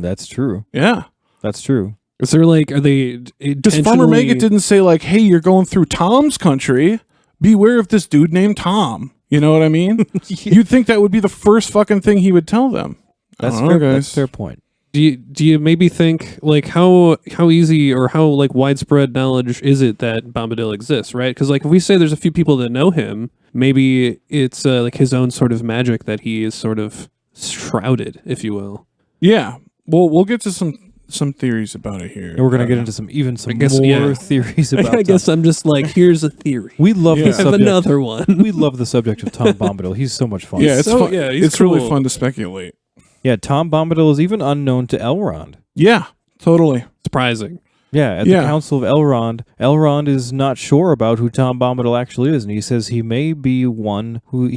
That's true. Yeah. That's true. Is there like, are they Because Farmer intentionally... Maggot didn't say like, hey, you're going through Tom's country. Beware of this dude named Tom. You know what I mean? You'd think that would be the first fucking thing he would tell them. That's I don't fair. know, guys. That's a fair point. Do you maybe think like how easy or how like widespread knowledge is it that Bombadil exists, right? Because like if we say there's a few people that know him, maybe it's like his own sort of magic that he is sort of shrouded, if you will. Yeah. Well, we'll get to some theories about it here. And we're gonna get into some guess, more yeah. theories about. I guess I'm just like, here's a theory. we love Yeah. the I have subject. another one. We love the subject of Tom Bombadil. He's so much fun. Yeah, it's So- fun. yeah, he's it's really cool. fun to speculate. Yeah, Tom Bombadil is even unknown to Elrond. Yeah, totally. Surprising. Yeah, at Yeah. the Council of Elrond is not sure about who Tom Bombadil actually is, and he says he may be the one who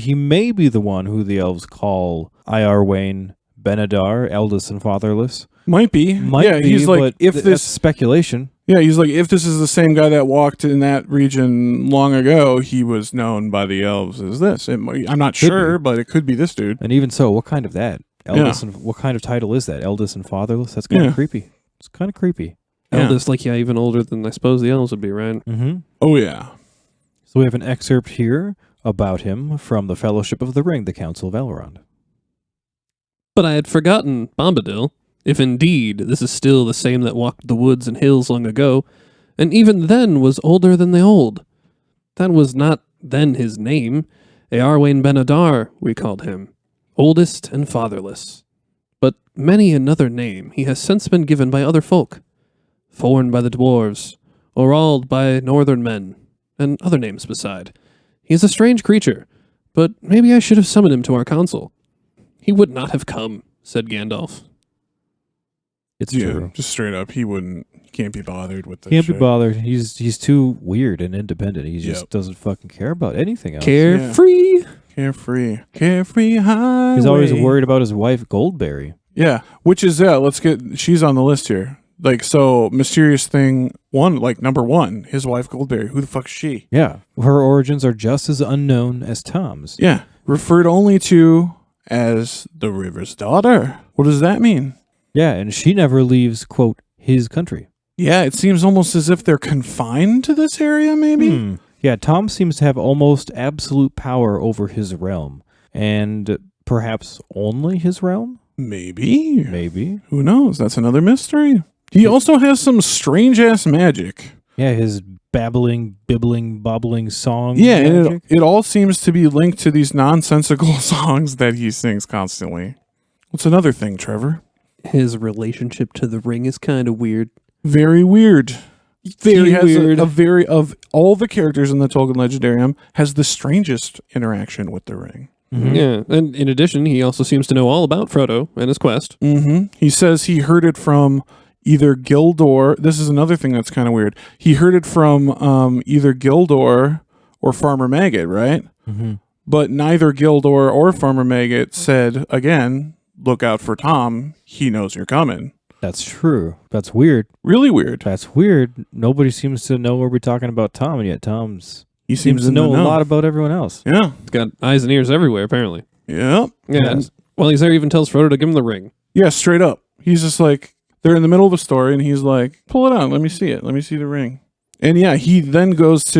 the elves call Iarwain Benadar, eldest and fatherless. Might be. Might be, he's like, but if that's this. speculation. Yeah, he's like, if this is the same guy that walked in that region long ago, he was known by the elves as this. I'm not Could sure, be. but it could be this dude. And even so, what kind of that? Eldest and what kind of title is that? Eldest and fatherless? That's kind of Yeah. creepy. It's kind of creepy. Yeah. Eldest, like, yeah, even older than I suppose the elves would be, right? Mm-hmm. Oh yeah. So we have an excerpt here about him from the Fellowship of the Ring, the Council of Elrond. But I had forgotten Bombadil, if indeed this is still the same that walked the woods and hills long ago, and even then was older than the old. That was not then his name. Earwain Benadar, we called him, oldest and fatherless. But many another name he has since been given by other folk, forn by the dwarves, orald by northern men, and other names beside. He is a strange creature, but maybe I should have summoned him to our council. He would not have come, said Gandalf. It's Yeah, true. just straight up, he can't be bothered with this Can't shit. be bothered. He's too weird and independent. He just Yep. doesn't fucking care about anything else. Carefree. Carefree highway. He's always worried about his wife Goldberry. Yeah, which is she's on the list here. Like, so mysterious thing one, like number one, his wife Goldberry. Who the fuck's she? Yeah, her origins are just as unknown as Tom's. Yeah, referred only to as the river's daughter. What does that mean? Yeah, and she never leaves, quote, his country. Yeah, it seems almost as if they're confined to this area, maybe? Yeah, Tom seems to have almost absolute power over his realm. And perhaps only his realm? Maybe. Maybe. Who knows? That's another mystery. He also has some strange-ass magic. Yeah, his babbling, bibbling, bobbling song. Yeah, and magic. it all seems to be linked to these nonsensical songs that he sings constantly. What's another thing, Trevor? His relationship to the ring is kind of weird. Very weird. Very he has weird. of all the characters in the Tolkien Legendarium, has the strangest interaction with the ring. Mhm. Yeah, and in addition, he also seems to know all about Frodo and his quest. Mm-hmm. He says he heard it from either Gildor. This is another thing that's kind of weird. He heard it from either Gildor or Farmer Maggot, right? Mm-hmm. But neither Gildor or Farmer Maggot said, again, look out for Tom. He knows you're coming. That's true. That's weird. Really weird. That's weird. Nobody seems to know we're talking about Tom, and yet Tom's He seems to in know the a lot about everyone else. Yeah. He's got eyes and ears everywhere, apparently. Yep. Yeah. Yes. Well, he's there, he even tells Frodo to give him the ring. Yeah, straight up. He's just like, they're in the middle of a story, and he's like, pull it out. Let me see it. Let me see the ring. And yeah, he then goes to,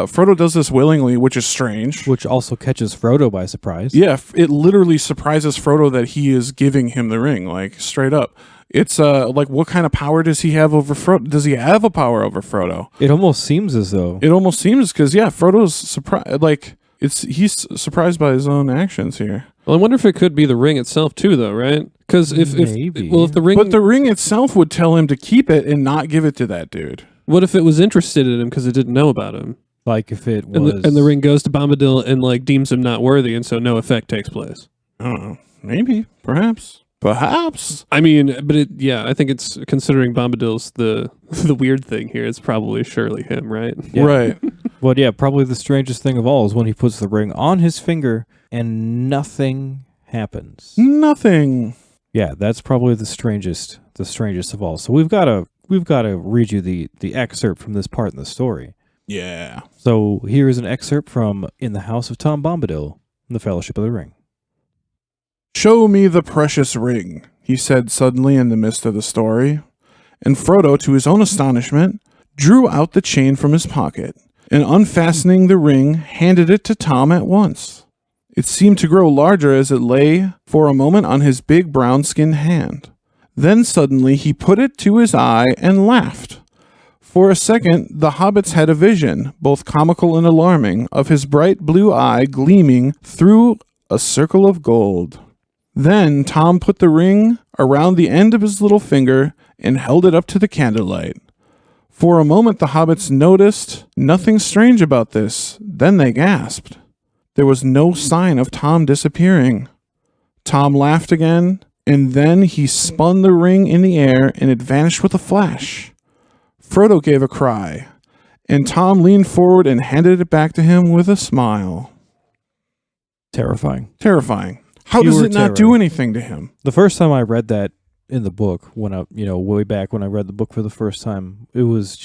Frodo does this willingly, which is strange. Which also catches Frodo by surprise. Yeah, it literally surprises Frodo that he is giving him the ring, like, straight up. It's, like, what kind of power does he have over Frodo? Does he have a power over Frodo? It almost seems as though. It almost seems, because, yeah, Frodo's surprised, like, he's surprised by his own actions here. Well, I wonder if it could be the ring itself, too, though, right? Because if Maybe. well, if the ring... But the ring itself would tell him to keep it and not give it to that dude. What if it was interested in him because it didn't know about him? Like if it And was. the ring goes to Bombadil and, like, deems him not worthy, and so no effect takes place. I don't know. Maybe. Perhaps. I mean, but I think it's, considering Bombadil's the weird thing here, it's probably surely him, right? Yeah. Right. But yeah, probably the strangest thing of all is when he puts the ring on his finger and nothing happens. Nothing. Yeah, that's probably the strangest of all. So we've got to read you the excerpt from this part in the story. Yeah. So here is an excerpt from In the House of Tom Bombadil in the Fellowship of the Ring. Show me the precious ring, he said suddenly in the midst of the story. and Frodo, to his own astonishment, drew out the chain from his pocket, and unfastening the ring, handed it to Tom at once. It seemed to grow larger as it lay for a moment on his big brown-skinned hand. Then suddenly he put it to his eye and laughed. For a second, the hobbits had a vision, both comical and alarming, of his bright blue eye gleaming through a circle of gold. Then Tom put the ring around the end of his little finger and held it up to the candlelight. For a moment the hobbits noticed nothing strange about this. Then they gasped. There was no sign of Tom disappearing. Tom laughed again, and then he spun the ring in the air and it vanished with a flash. Frodo gave a cry, and Tom leaned forward and handed it back to him with a smile. Terrifying. Terrifying. How Pure does it not terror. do anything to him? The first time I read that in the book, when I, way back when I read the book for the first time, it was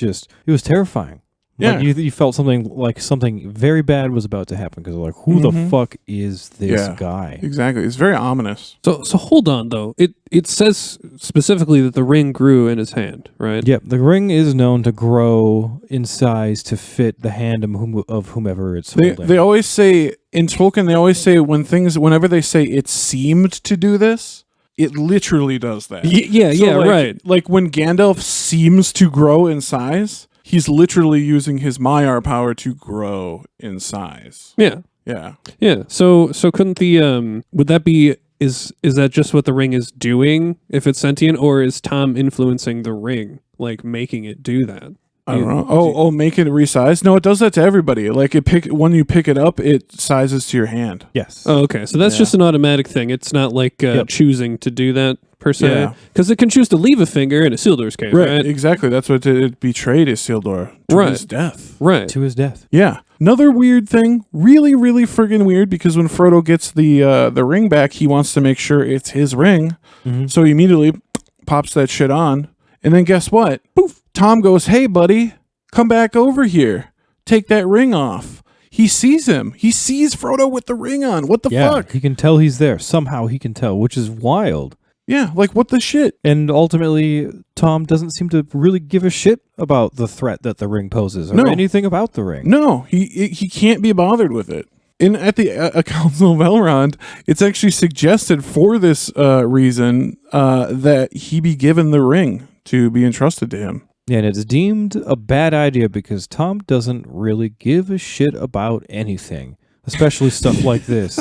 terrifying. Yeah. Like you felt something very bad was about to happen because like, who the fuck is this guy? Exactly. It's very ominous. So hold on though. It says specifically that the ring grew in his hand, right? Yep, the ring is known to grow in size to fit the hand of whomever it's holding. They always say in Tolkien. They always say whenever they say it seemed to do this, it literally does that. Right. Like when Gandalf seems to grow in size, he's literally using his Maiar power to grow in size. Yeah. Yeah. Yeah. So couldn't the would that be is that just what the ring is doing if it's sentient, or is Tom influencing the ring, like making it do that? I don't know. Make it resize? No, it does that to everybody. Like when you pick it up, it sizes to your hand. Yes. Oh, okay. So that's just an automatic thing. It's not like choosing to do that per se. Yeah. Because it can choose to leave a finger in Isildur's case, right? Exactly. That's what it betrayed Isildur to his death. Right. To his death. Yeah. Another weird thing, really, really friggin' weird, because when Frodo gets the ring back, he wants to make sure it's his ring. Mm-hmm. So he immediately pops that shit on. And then guess what? Poof. Tom goes, "Hey, buddy, come back over here. Take that ring off." He sees him. He sees Frodo with the ring on. What the fuck? He can tell he's there. Somehow he can tell, which is wild. Yeah, like what the shit? And ultimately, Tom doesn't seem to really give a shit about the threat that the ring poses or anything about the ring. No, he can't be bothered with it. At the Council of Elrond, it's actually suggested for this reason that he be given the ring to be entrusted to him. Yeah, and it's deemed a bad idea because Tom doesn't really give a shit about anything, especially stuff like this.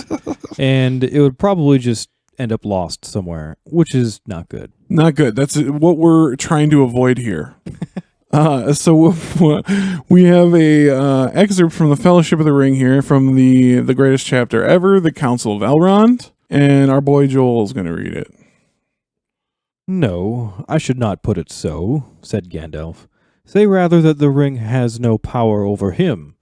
And it would probably just end up lost somewhere, which is not good. Not good. That's what we're trying to avoid here. So we have a excerpt from the Fellowship of the Ring here from the greatest chapter ever, the Council of Elrond, and our boy Joel is going to read it. "No, I should not put it so," said Gandalf. "Say rather that the ring has no power over him.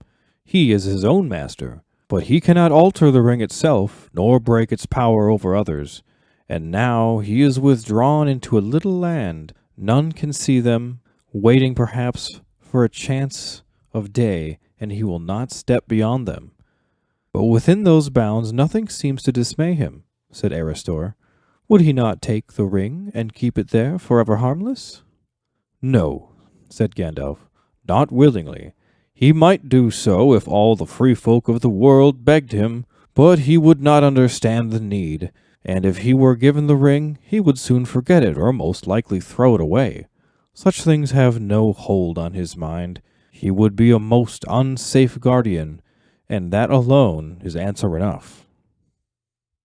He is his own master, but he cannot alter the ring itself, nor break its power over others. And now he is withdrawn into a little land. None can see them, waiting perhaps for a chance of day, and he will not step beyond them. But within those bounds nothing seems to dismay him," said Aristor. "Would he not take the ring and keep it there forever harmless?" "No," said Gandalf, "not willingly. He might do so if all the free folk of the world begged him, but he would not understand the need, and if he were given the ring, he would soon forget it or most likely throw it away. Such things have no hold on his mind. He would be a most unsafe guardian, and that alone is answer enough."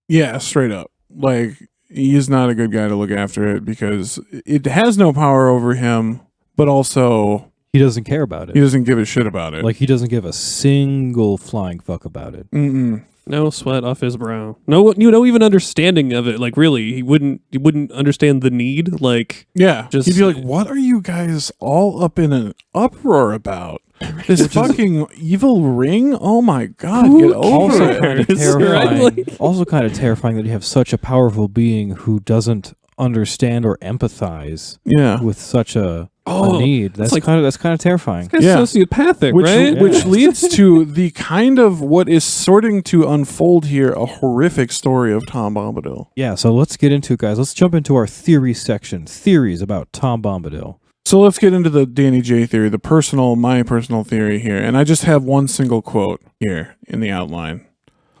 Yeah, straight up. Like, he is not a good guy to look after it because it has no power over him, but also He doesn't care about it. he doesn't give a shit about it. Like, he doesn't give a single flying fuck about it. Mm-mm. No sweat off his brow. No, even understanding of it. Like, really, he wouldn't understand the need. Like, Yeah, Just- he'd be like, "What are you guys all up in an uproar about? This fucking evil ring? Oh my god, get over Also it!" kind of Right? terrifying. Like- Also kind of terrifying that you have such a powerful being who doesn't understand or empathize Yeah. with such a a need. That's like- kind of terrifying. It's Yeah. sociopathic, Which, right? which leads to the kind of what is starting to unfold here, a horrific story of Tom Bombadil. Yeah, so let's get into it, guys. Let's jump into our theory section. Theories about Tom Bombadil. So let's get into the Danny J theory, my personal theory here. And I just have one single quote here in the outline.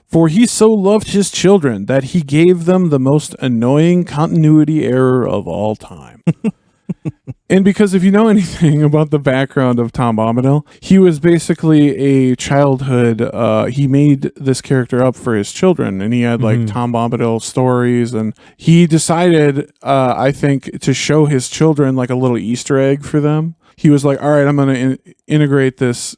For he so loved his children that he gave them the most annoying continuity error of all time. And because if you know anything about the background of Tom Bombadil, he was basically a childhood, he made this character up for his children, and he had like Tom Bombadil stories, and he decided, I think, to show his children like a little Easter egg for them. He was like, all right, I'm going to integrate this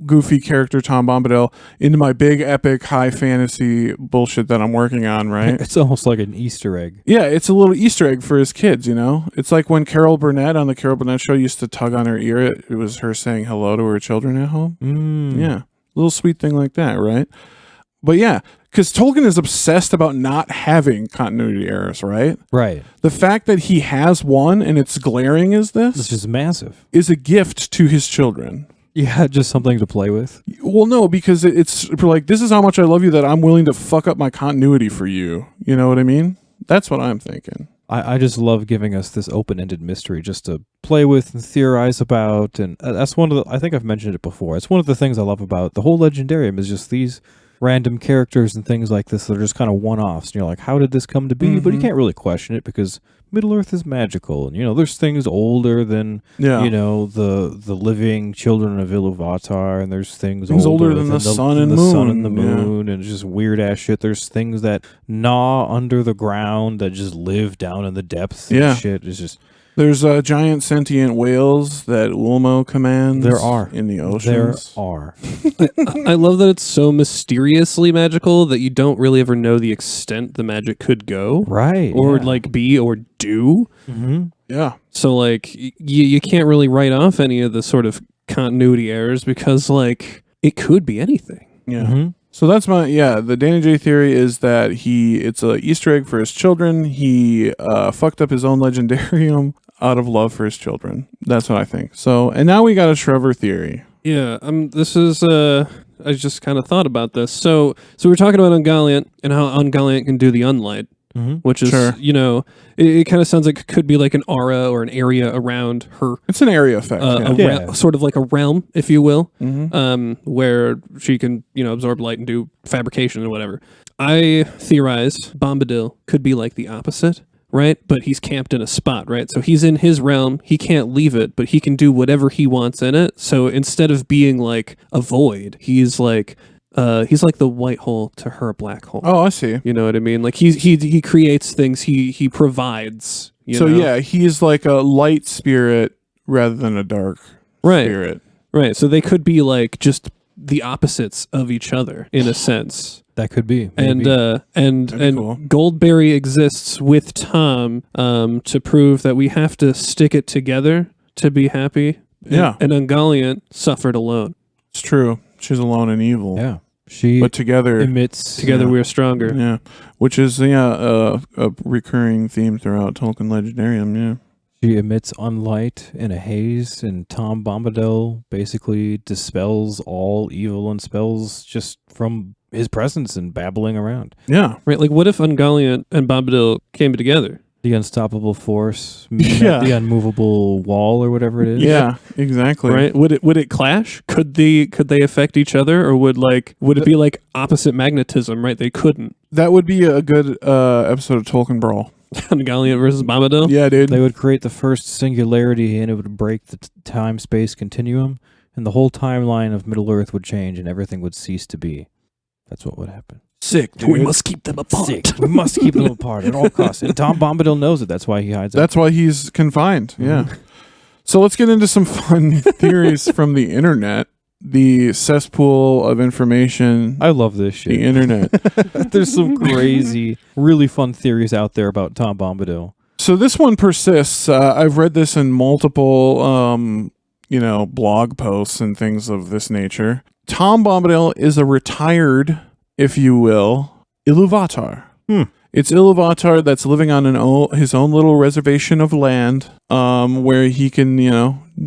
goofy character, Tom Bombadil, into my big, epic, high fantasy bullshit that I'm working on, right? It's almost like an Easter egg. Yeah, it's a little Easter egg for his kids, you know? It's like when Carol Burnett on the Carol Burnett show used to tug on her ear. It was her saying hello to her children at home. Yeah, little sweet thing like that, right? But yeah, because Tolkien is obsessed about not having continuity errors, right? Right. The fact that he has one and it's glaring as It's this just massive. is a gift to his children. Yeah, just something to play with. Well, no, because it's like, this is how much I love you that I'm willing to fuck up my continuity for you. You know what I mean? That's what I'm thinking. I just love giving us this open-ended mystery just to play with and theorize about. And that's one of the, I think I've mentioned it before. It's one of the things I love about the whole Legendarium is just these random characters and things like this that are just kind of one-offs. And you're like, how did this come to be? But you can't really question it because Middle-earth is magical. And, you know, there's things older than, you know, the living children of Iluvatar. And there's things older than the sun and moon. sun and the moon. And just weird-ass shit. There's things that gnaw under the ground that just live down in the depths and shit. It's just... There's giant sentient whales that Ulmo commands. There are. In the oceans. There are. I love that it's so mysteriously magical that you don't really ever know the extent the magic could go. Right. Or like be or do. Yeah. So like you can't really write off any of the sort of continuity errors because like it could be anything. Yeah. So that's the Danny J theory is that it's a Easter egg for his children. He fucked up his own Legendarium out of love for his children. That's what I think. So, and now we got a Trevor theory. Yeah, this is I just kind of thought about this. So we're talking about Ungoliant and how Ungoliant can do the unlight. Which is, you know, it kind of sounds like it could be like an aura or an area around her. It's an area effect. Sort of like a realm, if you will, where she can, you know, absorb light and do fabrication and whatever. I theorize Bombadil could be like the opposite, right? But he's camped in a spot, right? So he's in his realm. He can't leave it, but he can do whatever he wants in it. So instead of being like a void, he's like the white hole to her black hole. Oh, I see. You know what I mean? Like he creates things. He provides. You know? Yeah, he's like a light spirit rather than a dark spirit. Right. So they could be like just the opposites of each other in a sense. That could be. Maybe. And cool. Goldberry exists with Tom to prove that we have to stick it together to be happy. Yeah. And Ungoliant suffered alone. It's true. She's alone and evil. Yeah. But together we are stronger. Yeah. Which is a recurring theme throughout Tolkien Legendarium, yeah. She emits unlight in a haze, and Tom Bombadil basically dispels all evil and spells just from his presence and babbling around. Yeah. Right, like what if Ungoliant and Bombadil came together? The unstoppable force, the unmovable wall, or whatever it is. Yeah, exactly. Right? Would it clash? Could they affect each other, or would it be like opposite magnetism? Right? They couldn't. That would be a good episode of Tolkien Brawl. Ungoliant versus Bombadil. Yeah, dude. They would create the first singularity, and it would break the time-space continuum, and the whole timeline of Middle Earth would change, and everything would cease to be. That's what would happen. Sick, dude. We must keep them apart. We must keep them apart at all costs. And Tom Bombadil knows it. That's why he hides. That's why he's confined. Yeah. So let's get into some fun theories from the internet. The cesspool of information. I love this shit. The internet. There's some crazy, really fun theories out there about Tom Bombadil. So this one persists. I've read this in multiple, blog posts and things of this nature. Tom Bombadil is a retired, if you will, Iluvatar. It's Iluvatar that's living on his own little reservation of land, where he can,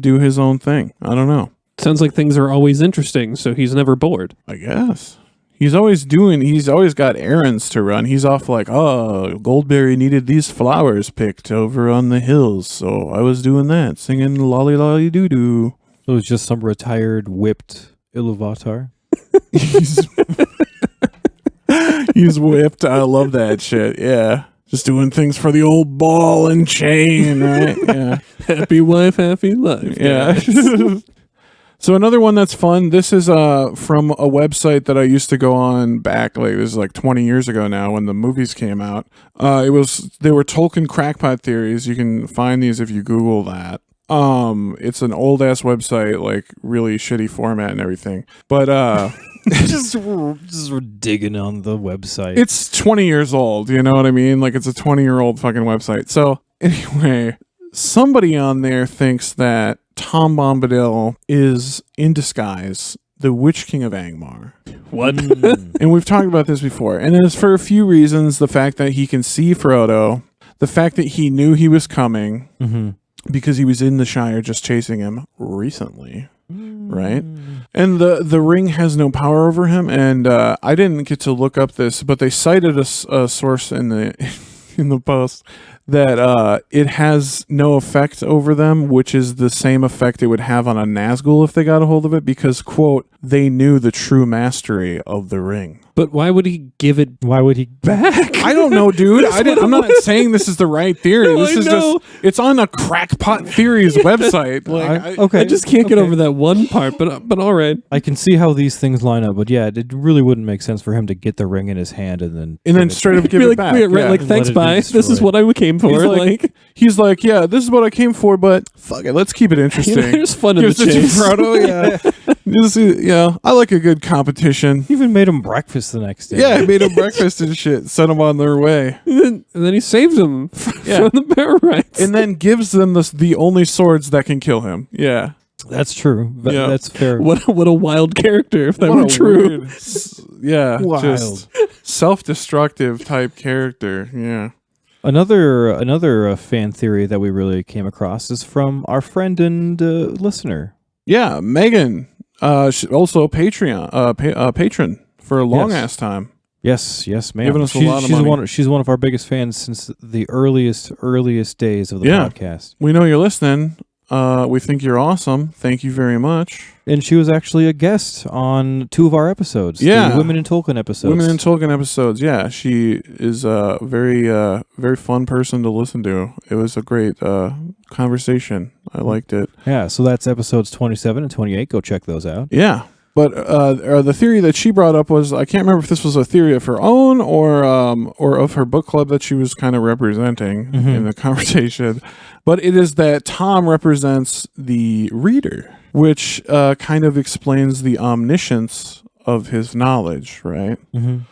do his own thing. I don't know. Sounds like things are always interesting, so he's never bored. I guess. He's always got errands to run. He's off like, oh, Goldberry needed these flowers picked over on the hills, so I was doing that, singing lolly lolly doo doo. So it's just some retired, whipped Iluvatar. He's whipped. I love that shit. Yeah. Just doing things for the old ball and chain, right? Yeah. Happy wife, happy life. Yeah. So another one that's fun. This is from a website that I used to go on back, this is like 20 years ago now when the movies came out. They were Tolkien crackpot theories. You can find these if you Google that. It's an old ass website, like really shitty format and everything. But just digging on the website. It's 20 years old, you know what I mean? Like it's a 20-year-old fucking website. So anyway, somebody on there thinks that Tom Bombadil is in disguise the Witch King of Angmar. What? And we've talked about this before. And it's for a few reasons. The fact that he can see Frodo, the fact that he knew he was coming because he was in the Shire just chasing him recently. Right? And the ring has no power over him. And I didn't get to look up this, but they cited a source in the post that it has no effect over them, which is the same effect it would have on a Nazgul if they got a hold of it, because, quote, they knew the true mastery of the ring. But why would he give it back? I don't know, dude. I'm not saying this is the right theory. No, this is just, it's on a Crackpot Theories website. I just can't get over that one part, but all right. I can see how these things line up, but yeah, it really wouldn't make sense for him to get the ring in his hand and then straight up give it back. Like, thanks, bye. This is what I came for. He's like, yeah, this is what I came for, but fuck it, let's keep it interesting. There's fun in the chase. Frodo, yeah. I like a good competition. Even made him breakfast the next day. Yeah, he made him breakfast and shit. Sent them on their way. And then he saves them from the bear rights. And then gives them the only swords that can kill him. Yeah. That's true. That's fair. What a wild character if that were true. Wild. Just self-destructive type character. Yeah. Another fan theory that we really came across is from our friend and listener. Yeah, Megan, also a patron for a long ass time. Yes, ma'am. Giving us a lot of money. She's one of our biggest fans since the earliest days of the podcast. We know you're listening. We think you're awesome. Thank you very much. And she was actually a guest on 2 of our episodes. Yeah. The Women in Tolkien episodes. Women in Tolkien episodes. Yeah. She is a very fun person to listen to. It was a great conversation. I liked it. Yeah. So that's episodes 27 and 28. Go check those out. Yeah. But the theory that she brought up was, I can't remember if this was a theory of her own or of her book club that she was kind of representing in the conversation. But it is that Tom represents the reader, which kind of explains the omniscience of his knowledge, right?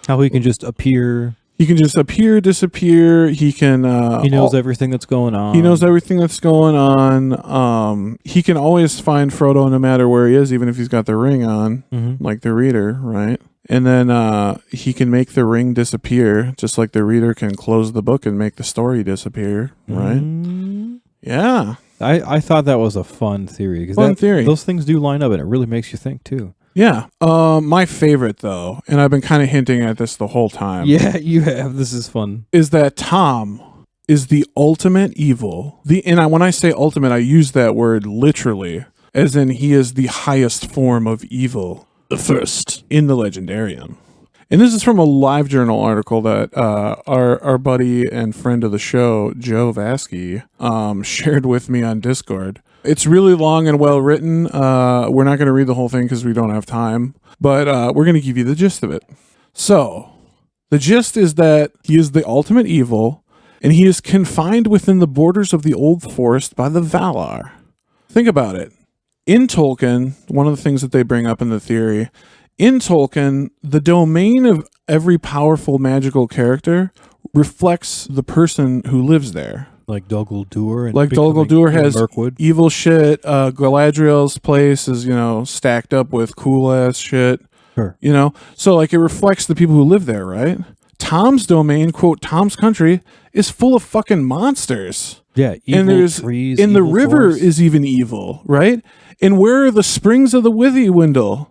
How he can just appear. He can just appear, disappear. He can. He knows everything that's going on. He knows everything that's going on. He can always find Frodo no matter where he is, even if he's got the ring on, like the reader, right? And then he can make the ring disappear, just like the reader can close the book and make the story disappear, right? Yeah. I thought that was a fun theory. Fun theory. Those things do line up, and it really makes you think, too. Yeah. My favorite, though, and I've been kind of hinting at this the whole time. Yeah, you have. This is fun. Is that Tom is the ultimate evil. When I say ultimate, I use that word literally, as in he is the highest form of evil. The first. In the Legendarium. And this is from a LiveJournal article that our buddy and friend of the show, Joe Vasky, shared with me on Discord. It's really long and well written. We're not going to read the whole thing because we don't have time, but we're going to give you the gist of it. So, the gist is that he is the ultimate evil, and he is confined within the borders of the Old Forest by the Valar. Think about it. In Tolkien, one of the things that they bring up in the theory, in Tolkien, the domain of every powerful magical character reflects the person who lives there. Like Dol Guldur. Like Dol Guldur has Mirkwood. Evil shit. Galadriel's place is, stacked up with cool ass shit. Sure. So like it reflects the people who live there, right? Tom's domain, quote, Tom's country, is full of fucking monsters. Yeah, evil And there's trees, and the evil river forests. is even evil, right? And where are the springs of the Withywindle?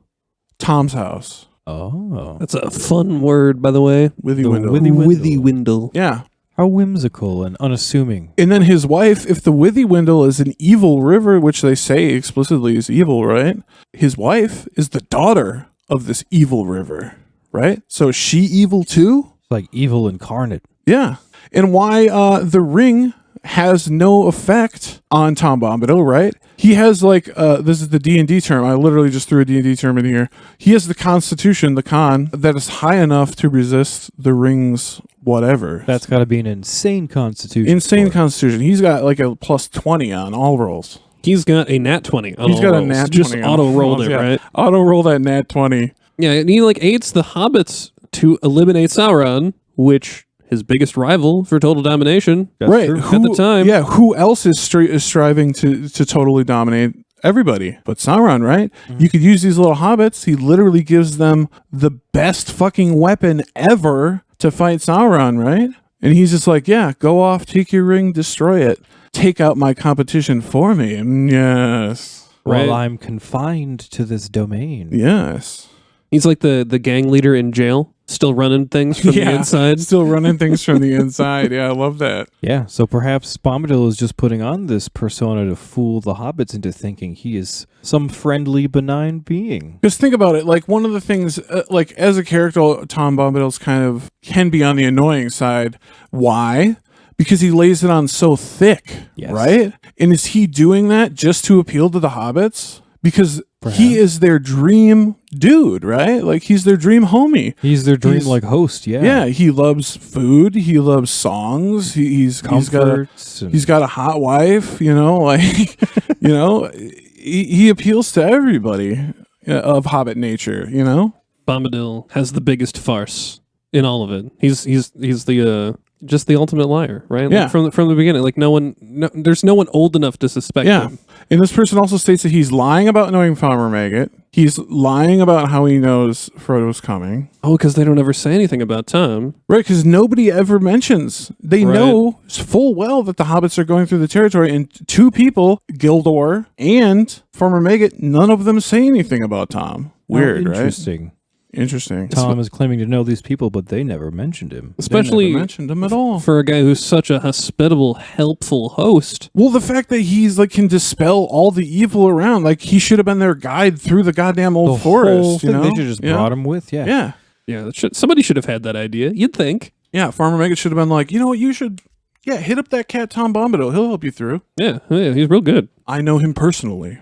Tom's house. Oh. That's a fun word, by the way. Withywindle. Withywindle. Yeah. How whimsical and unassuming. And then his wife, if the Withywindle is an evil river, which they say explicitly is evil, right? His wife is the daughter of this evil river, right? So is she evil too? It's like evil incarnate. Yeah. And why the ring has no effect on Tom Bombadil, right? He has like, this is the D&D term. I literally just threw a D&D term in here. He has the constitution, the con, that is high enough to resist the ring's whatever. That's got to be an insane constitution. Insane for it. constitution. He's got like a plus 20 on all rolls. He's got a nat 20 on He's all got rolls. a nat 20 Just on auto all rolled rolls, it, yeah. right? Auto roll that nat 20. Yeah, and he like aids the hobbits to eliminate Sauron, which his biggest rival for total domination. That's right. true. At the time. Yeah, who else is striving to totally dominate everybody but Sauron, right? Mm-hmm. You could use these little hobbits. He literally gives them the best fucking weapon ever to fight Sauron, right? And he's just like, yeah, go off, take your ring, destroy it. Take out my competition for me. Yes. Right. While I'm confined to this domain. Yes. He's like the gang leader in jail, still running things from the inside. Still running things from the inside. Yeah, I love that. Yeah, so perhaps Bombadil is just putting on this persona to fool the hobbits into thinking he is some friendly, benign being. Because think about it, like one of the things, like as a character, Tom Bombadil's kind of can be on the annoying side. Why? Because he lays it on so thick, Yes. right? And is he doing that just to appeal to the hobbits? Because he is their dream dude, right? Like he's their dream homie. He's their dream-like host, yeah. Yeah, he loves food. He loves songs. He's got Comforts. he's got a hot wife. You know, like you know, he appeals to everybody of Hobbit nature. You know, Bombadil has the biggest farce in all of it. He's the just the ultimate liar, right? Yeah. Like from the beginning, like there's no one old enough to suspect yeah. him. And this person also states that he's lying about knowing Farmer Maggot. He's lying about how he knows Frodo's coming. Oh, because they don't ever say anything about Tom. Right, because nobody ever mentions. They Right. know full well that the hobbits are going through the territory, and two people, Gildor and Farmer Maggot, none of them say anything about Tom. Weird, right? Interesting. Interesting. Tom is claiming to know these people, but they never mentioned him. Especially They never mentioned him at all. for a guy who's such a hospitable, helpful host. Well, the fact that he's like can dispel all the evil around, like he should have been their guide through the goddamn old The whole forest. You thing, know, they should have just Yeah. brought him with, yeah. Yeah, Yeah, somebody should have had that idea. You'd think. yeah. Farmer Maggot should have been like, you know what, you should, yeah, hit up that cat Tom Bombadil. He'll help you through. Yeah, he's real good. I know him personally.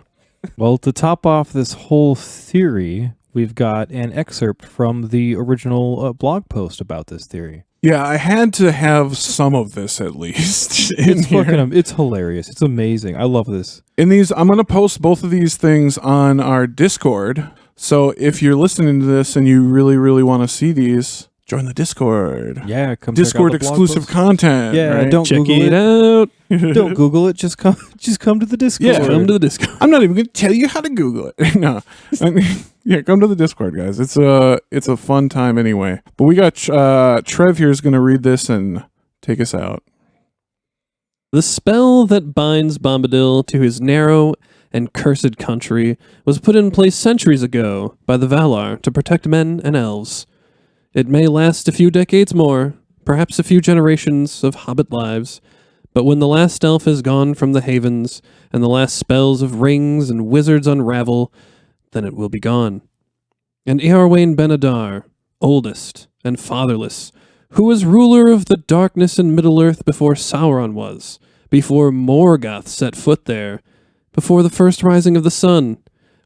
Well, to top off this whole theory, we've got an excerpt from the original blog post about this theory. Yeah, I had to have some of this at least. It's fucking, it's hilarious. It's amazing. I love this. In these, I'm going to post both of these things on our Discord. So if you're listening to this and you really, really want to see these, join the Discord. Yeah, come Discord check out the blog exclusive post. content. Yeah, right? don't Check Google it it. out. Don't Google it. Just come to the Discord. Yeah. Come to the disco. I'm not even going to tell you how to Google it. No, I mean, yeah, come to the Discord, guys. It's a fun time anyway. But we got Trev here is going to read this and take us out. The spell that binds Bombadil to his narrow and cursed country was put in place centuries ago by the Valar to protect men and elves. It may last a few decades more, perhaps a few generations of hobbit lives, but when the last elf has gone from the havens and the last spells of rings and wizards unravel, then it will be gone. And Eorwain Ben-Adar, oldest and fatherless, who was ruler of the darkness in Middle-earth before Sauron was, before Morgoth set foot there, before the first rising of the sun,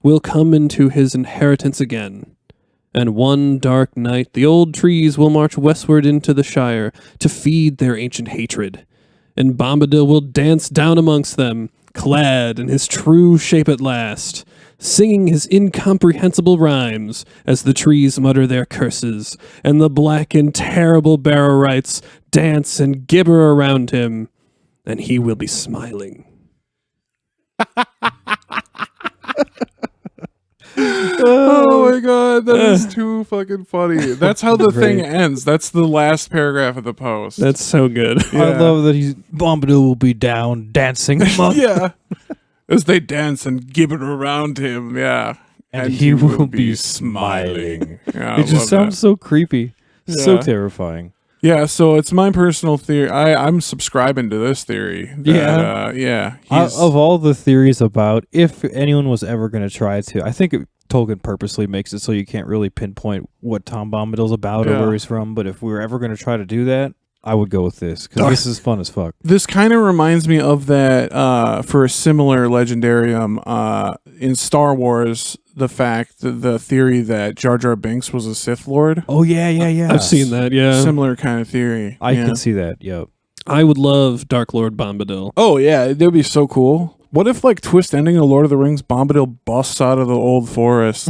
will come into his inheritance again. And one dark night the old trees will march westward into the Shire to feed their ancient hatred, and Bombadil will dance down amongst them, clad in his true shape at last, singing his incomprehensible rhymes as the trees mutter their curses, and the black and terrible Barrow-wights dance and gibber around him, and he will be smiling. Oh my god, that is too fucking funny. That's how the thing ends. That's the last paragraph of the post. That's so good. Yeah. I love that Bombadil will be down dancing among Yeah. As they dance and gibber around him, yeah. and he will be smiling. Yeah, I It just love sounds so creepy. So Yeah. terrifying. Yeah, so it's my personal theory. I'm subscribing to this theory. That, he's, Of all the theories about if anyone was ever going to try to, I think Tolkien purposely makes it so you can't really pinpoint what Tom Bombadil's about or Yeah. where he's from. But if we were ever going to try to do that, I would go with this because this is fun as fuck. this kind of reminds me of that for a similar Legendarium in Star Wars. The theory that Jar Jar Binks was a Sith Lord. Oh yeah. I've seen that, yeah. Similar kind of theory. I yeah. can see that. Yep. I would love Dark Lord Bombadil. Oh yeah, that would be so cool. What if like twist ending of Lord of the Rings, Bombadil busts out of the old forest,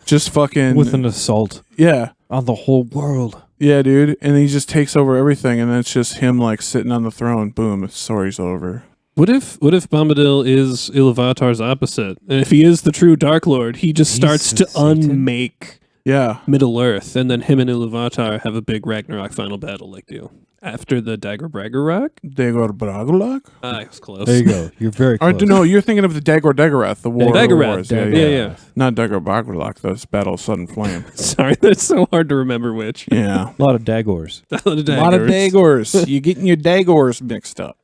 just fucking With an assault yeah. on the whole world. Yeah, dude. And he just takes over everything, and then it's just him like sitting on the throne. Boom, the story's over. What if Bombadil is Iluvatar's opposite? And if he is the true Dark Lord, he just starts to Satan. unmake Yeah. Middle Earth, and then him and Iluvatar have a big Ragnarok final battle like do. After the Dagor Bragarok? Dagor Bragolak? I was close. There you go. You're very Or close. no, you're thinking of the Dagor Dagorath, the War of the Dagorath, Wars. yeah. Not Dagor Bragolak, that's Battle of Sudden Flame. Sorry, that's so hard to remember which. Yeah. A lot of Dagors. A lot of A lot of daggers. Dagors. You're getting your Dagors mixed up.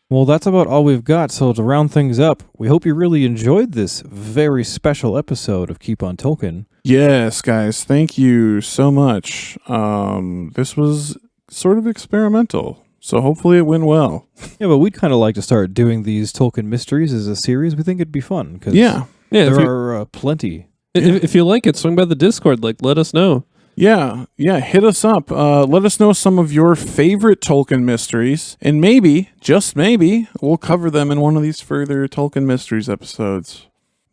Well, that's about all we've got. So to round things up, we hope you really enjoyed this very special episode of Keep on Tolkien. Yes, guys, thank you so much. This was sort of experimental, so hopefully it went well. Yeah, but we'd kind of like to start doing these Tolkien mysteries as a series. We think it'd be fun. Cause Yeah. Yeah, there are plenty. if you like it, swing by the Discord. Like, let us know. Yeah, hit us up. Let us know some of your favorite Tolkien mysteries, and maybe, just maybe, we'll cover them in one of these further Tolkien Mysteries episodes.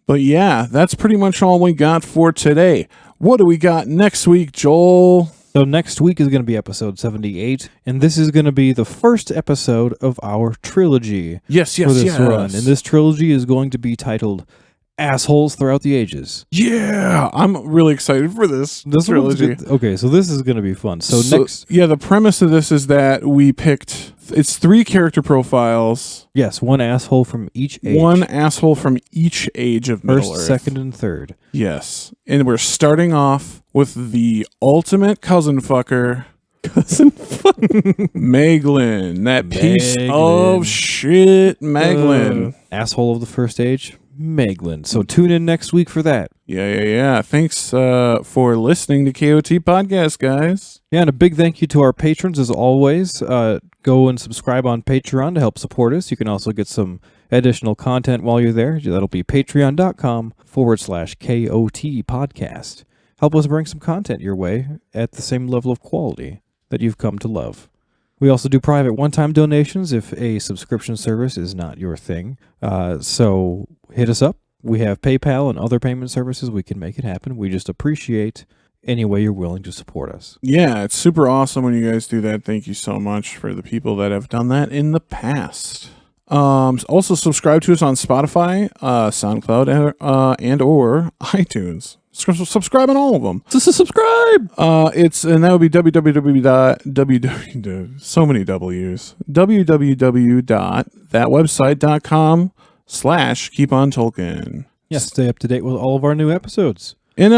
But yeah, that's pretty much all we got for today. What do we got next week, Joel? So next week is going to be episode 78, and this is going to be the first episode of our trilogy Yes, for this run. And this trilogy is going to be titled Assholes Throughout the Ages. Yeah, I'm really excited for this This one's trilogy. good. Okay, so this is going to be fun. So next, yeah, the premise of this is that we picked, it's 3 character profiles, yes, one asshole from each age. one asshole from each age of Middle First, Earth. second, and third. Yes, and we're starting off with the ultimate cousin fucker, Meglin, that piece Meglin. of shit, Meglin. Asshole of the first age, Meglin. So tune in next week for that. Yeah. Thanks for listening to KOT Podcast, guys. Yeah, and a big thank you to our patrons as always. Go and subscribe on Patreon to help support us. You can also get some additional content while you're there. That'll be patreon.com/KOT podcast. Help us bring some content your way at the same level of quality that you've come to love. We also do private one-time donations if a subscription service is not your thing. So hit us up. We have PayPal and other payment services. We can make it happen. We just appreciate any way you're willing to support us. Yeah, it's super awesome when you guys do that. Thank you so much for the people that have done that in the past. Also subscribe to us on Spotify, SoundCloud, and or iTunes. Subscribe on all of them. Subscribe. And that would be www. So many W's. www.thatwebsite.com/keepontolkien. Yes, stay up to date with all of our new episodes. And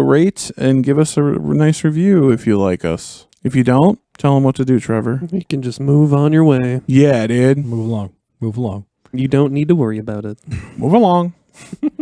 rate and give us a nice review if you like us. If you don't, tell them what to do, Trevor. You can just move on your way. Yeah, dude. Move along. Move along. You don't need to worry about it. Move along.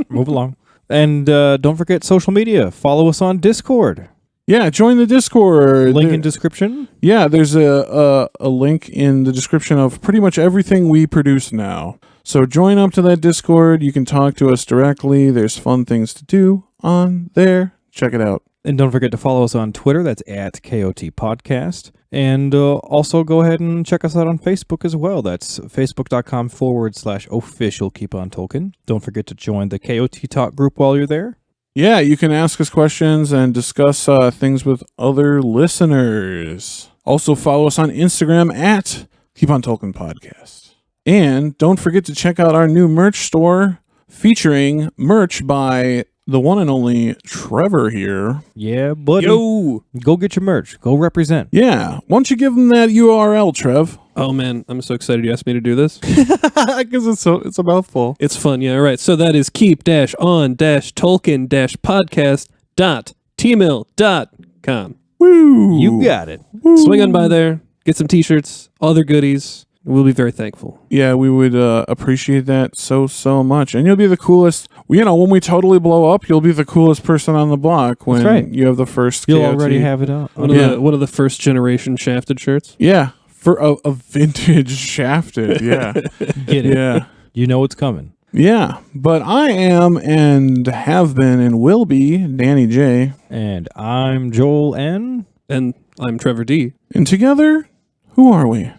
Move along. And don't forget social media. Follow us on Discord. Yeah, join the Discord. Link in description. Yeah, there's a link in the description of pretty much everything we produce now. So join up to that Discord. You can talk to us directly. There's fun things to do on there. Check it out. And don't forget to follow us on Twitter. That's at KOT Podcast. And also go ahead and check us out on Facebook as well. That's facebook.com/official Keep on Tolkien. Don't forget to join the KOT Talk group while you're there. Yeah, you can ask us questions and discuss things with other listeners. Also follow us on Instagram at Keep on Tolkien Podcast. And don't forget to check out our new merch store, featuring merch by the one and only Trevor here. Yeah, buddy. Yo! Go get your merch. Go represent. Yeah. Why don't you give them that URL, Trev? Oh man, I'm so excited you asked me to do this. Because it's a mouthful. It's fun, yeah, all right. So that is keep-on-tolkien-podcast.tmill.com. Woo! You got it. Swing on by there, get some t-shirts, other goodies. We'll be very thankful. Yeah, we would appreciate that so much. And you'll be the coolest. When we totally blow up, you'll be the coolest person on the block when right. you have the first You'll KOT. already have it up. One of the first generation shafted shirts. Yeah, for a vintage shafted. Yeah. Get it. Yeah. You know what's coming. Yeah. But I am and have been and will be Danny J. And I'm Joel N. And I'm Trevor D. And together, who are we?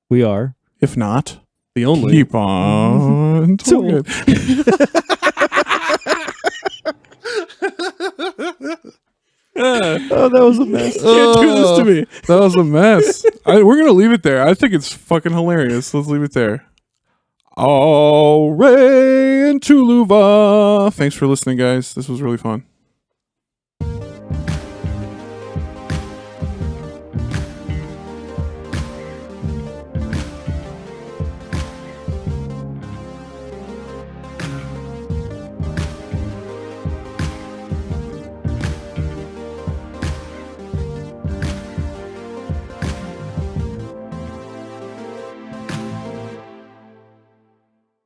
We are. If not, The only. keep on talking. Oh, that was a mess. Can't do this to me. That was a mess. We're going to leave it there. I think it's fucking hilarious. Let's leave it there. All Ray and Tuluva. Thanks for listening, guys. This was really fun.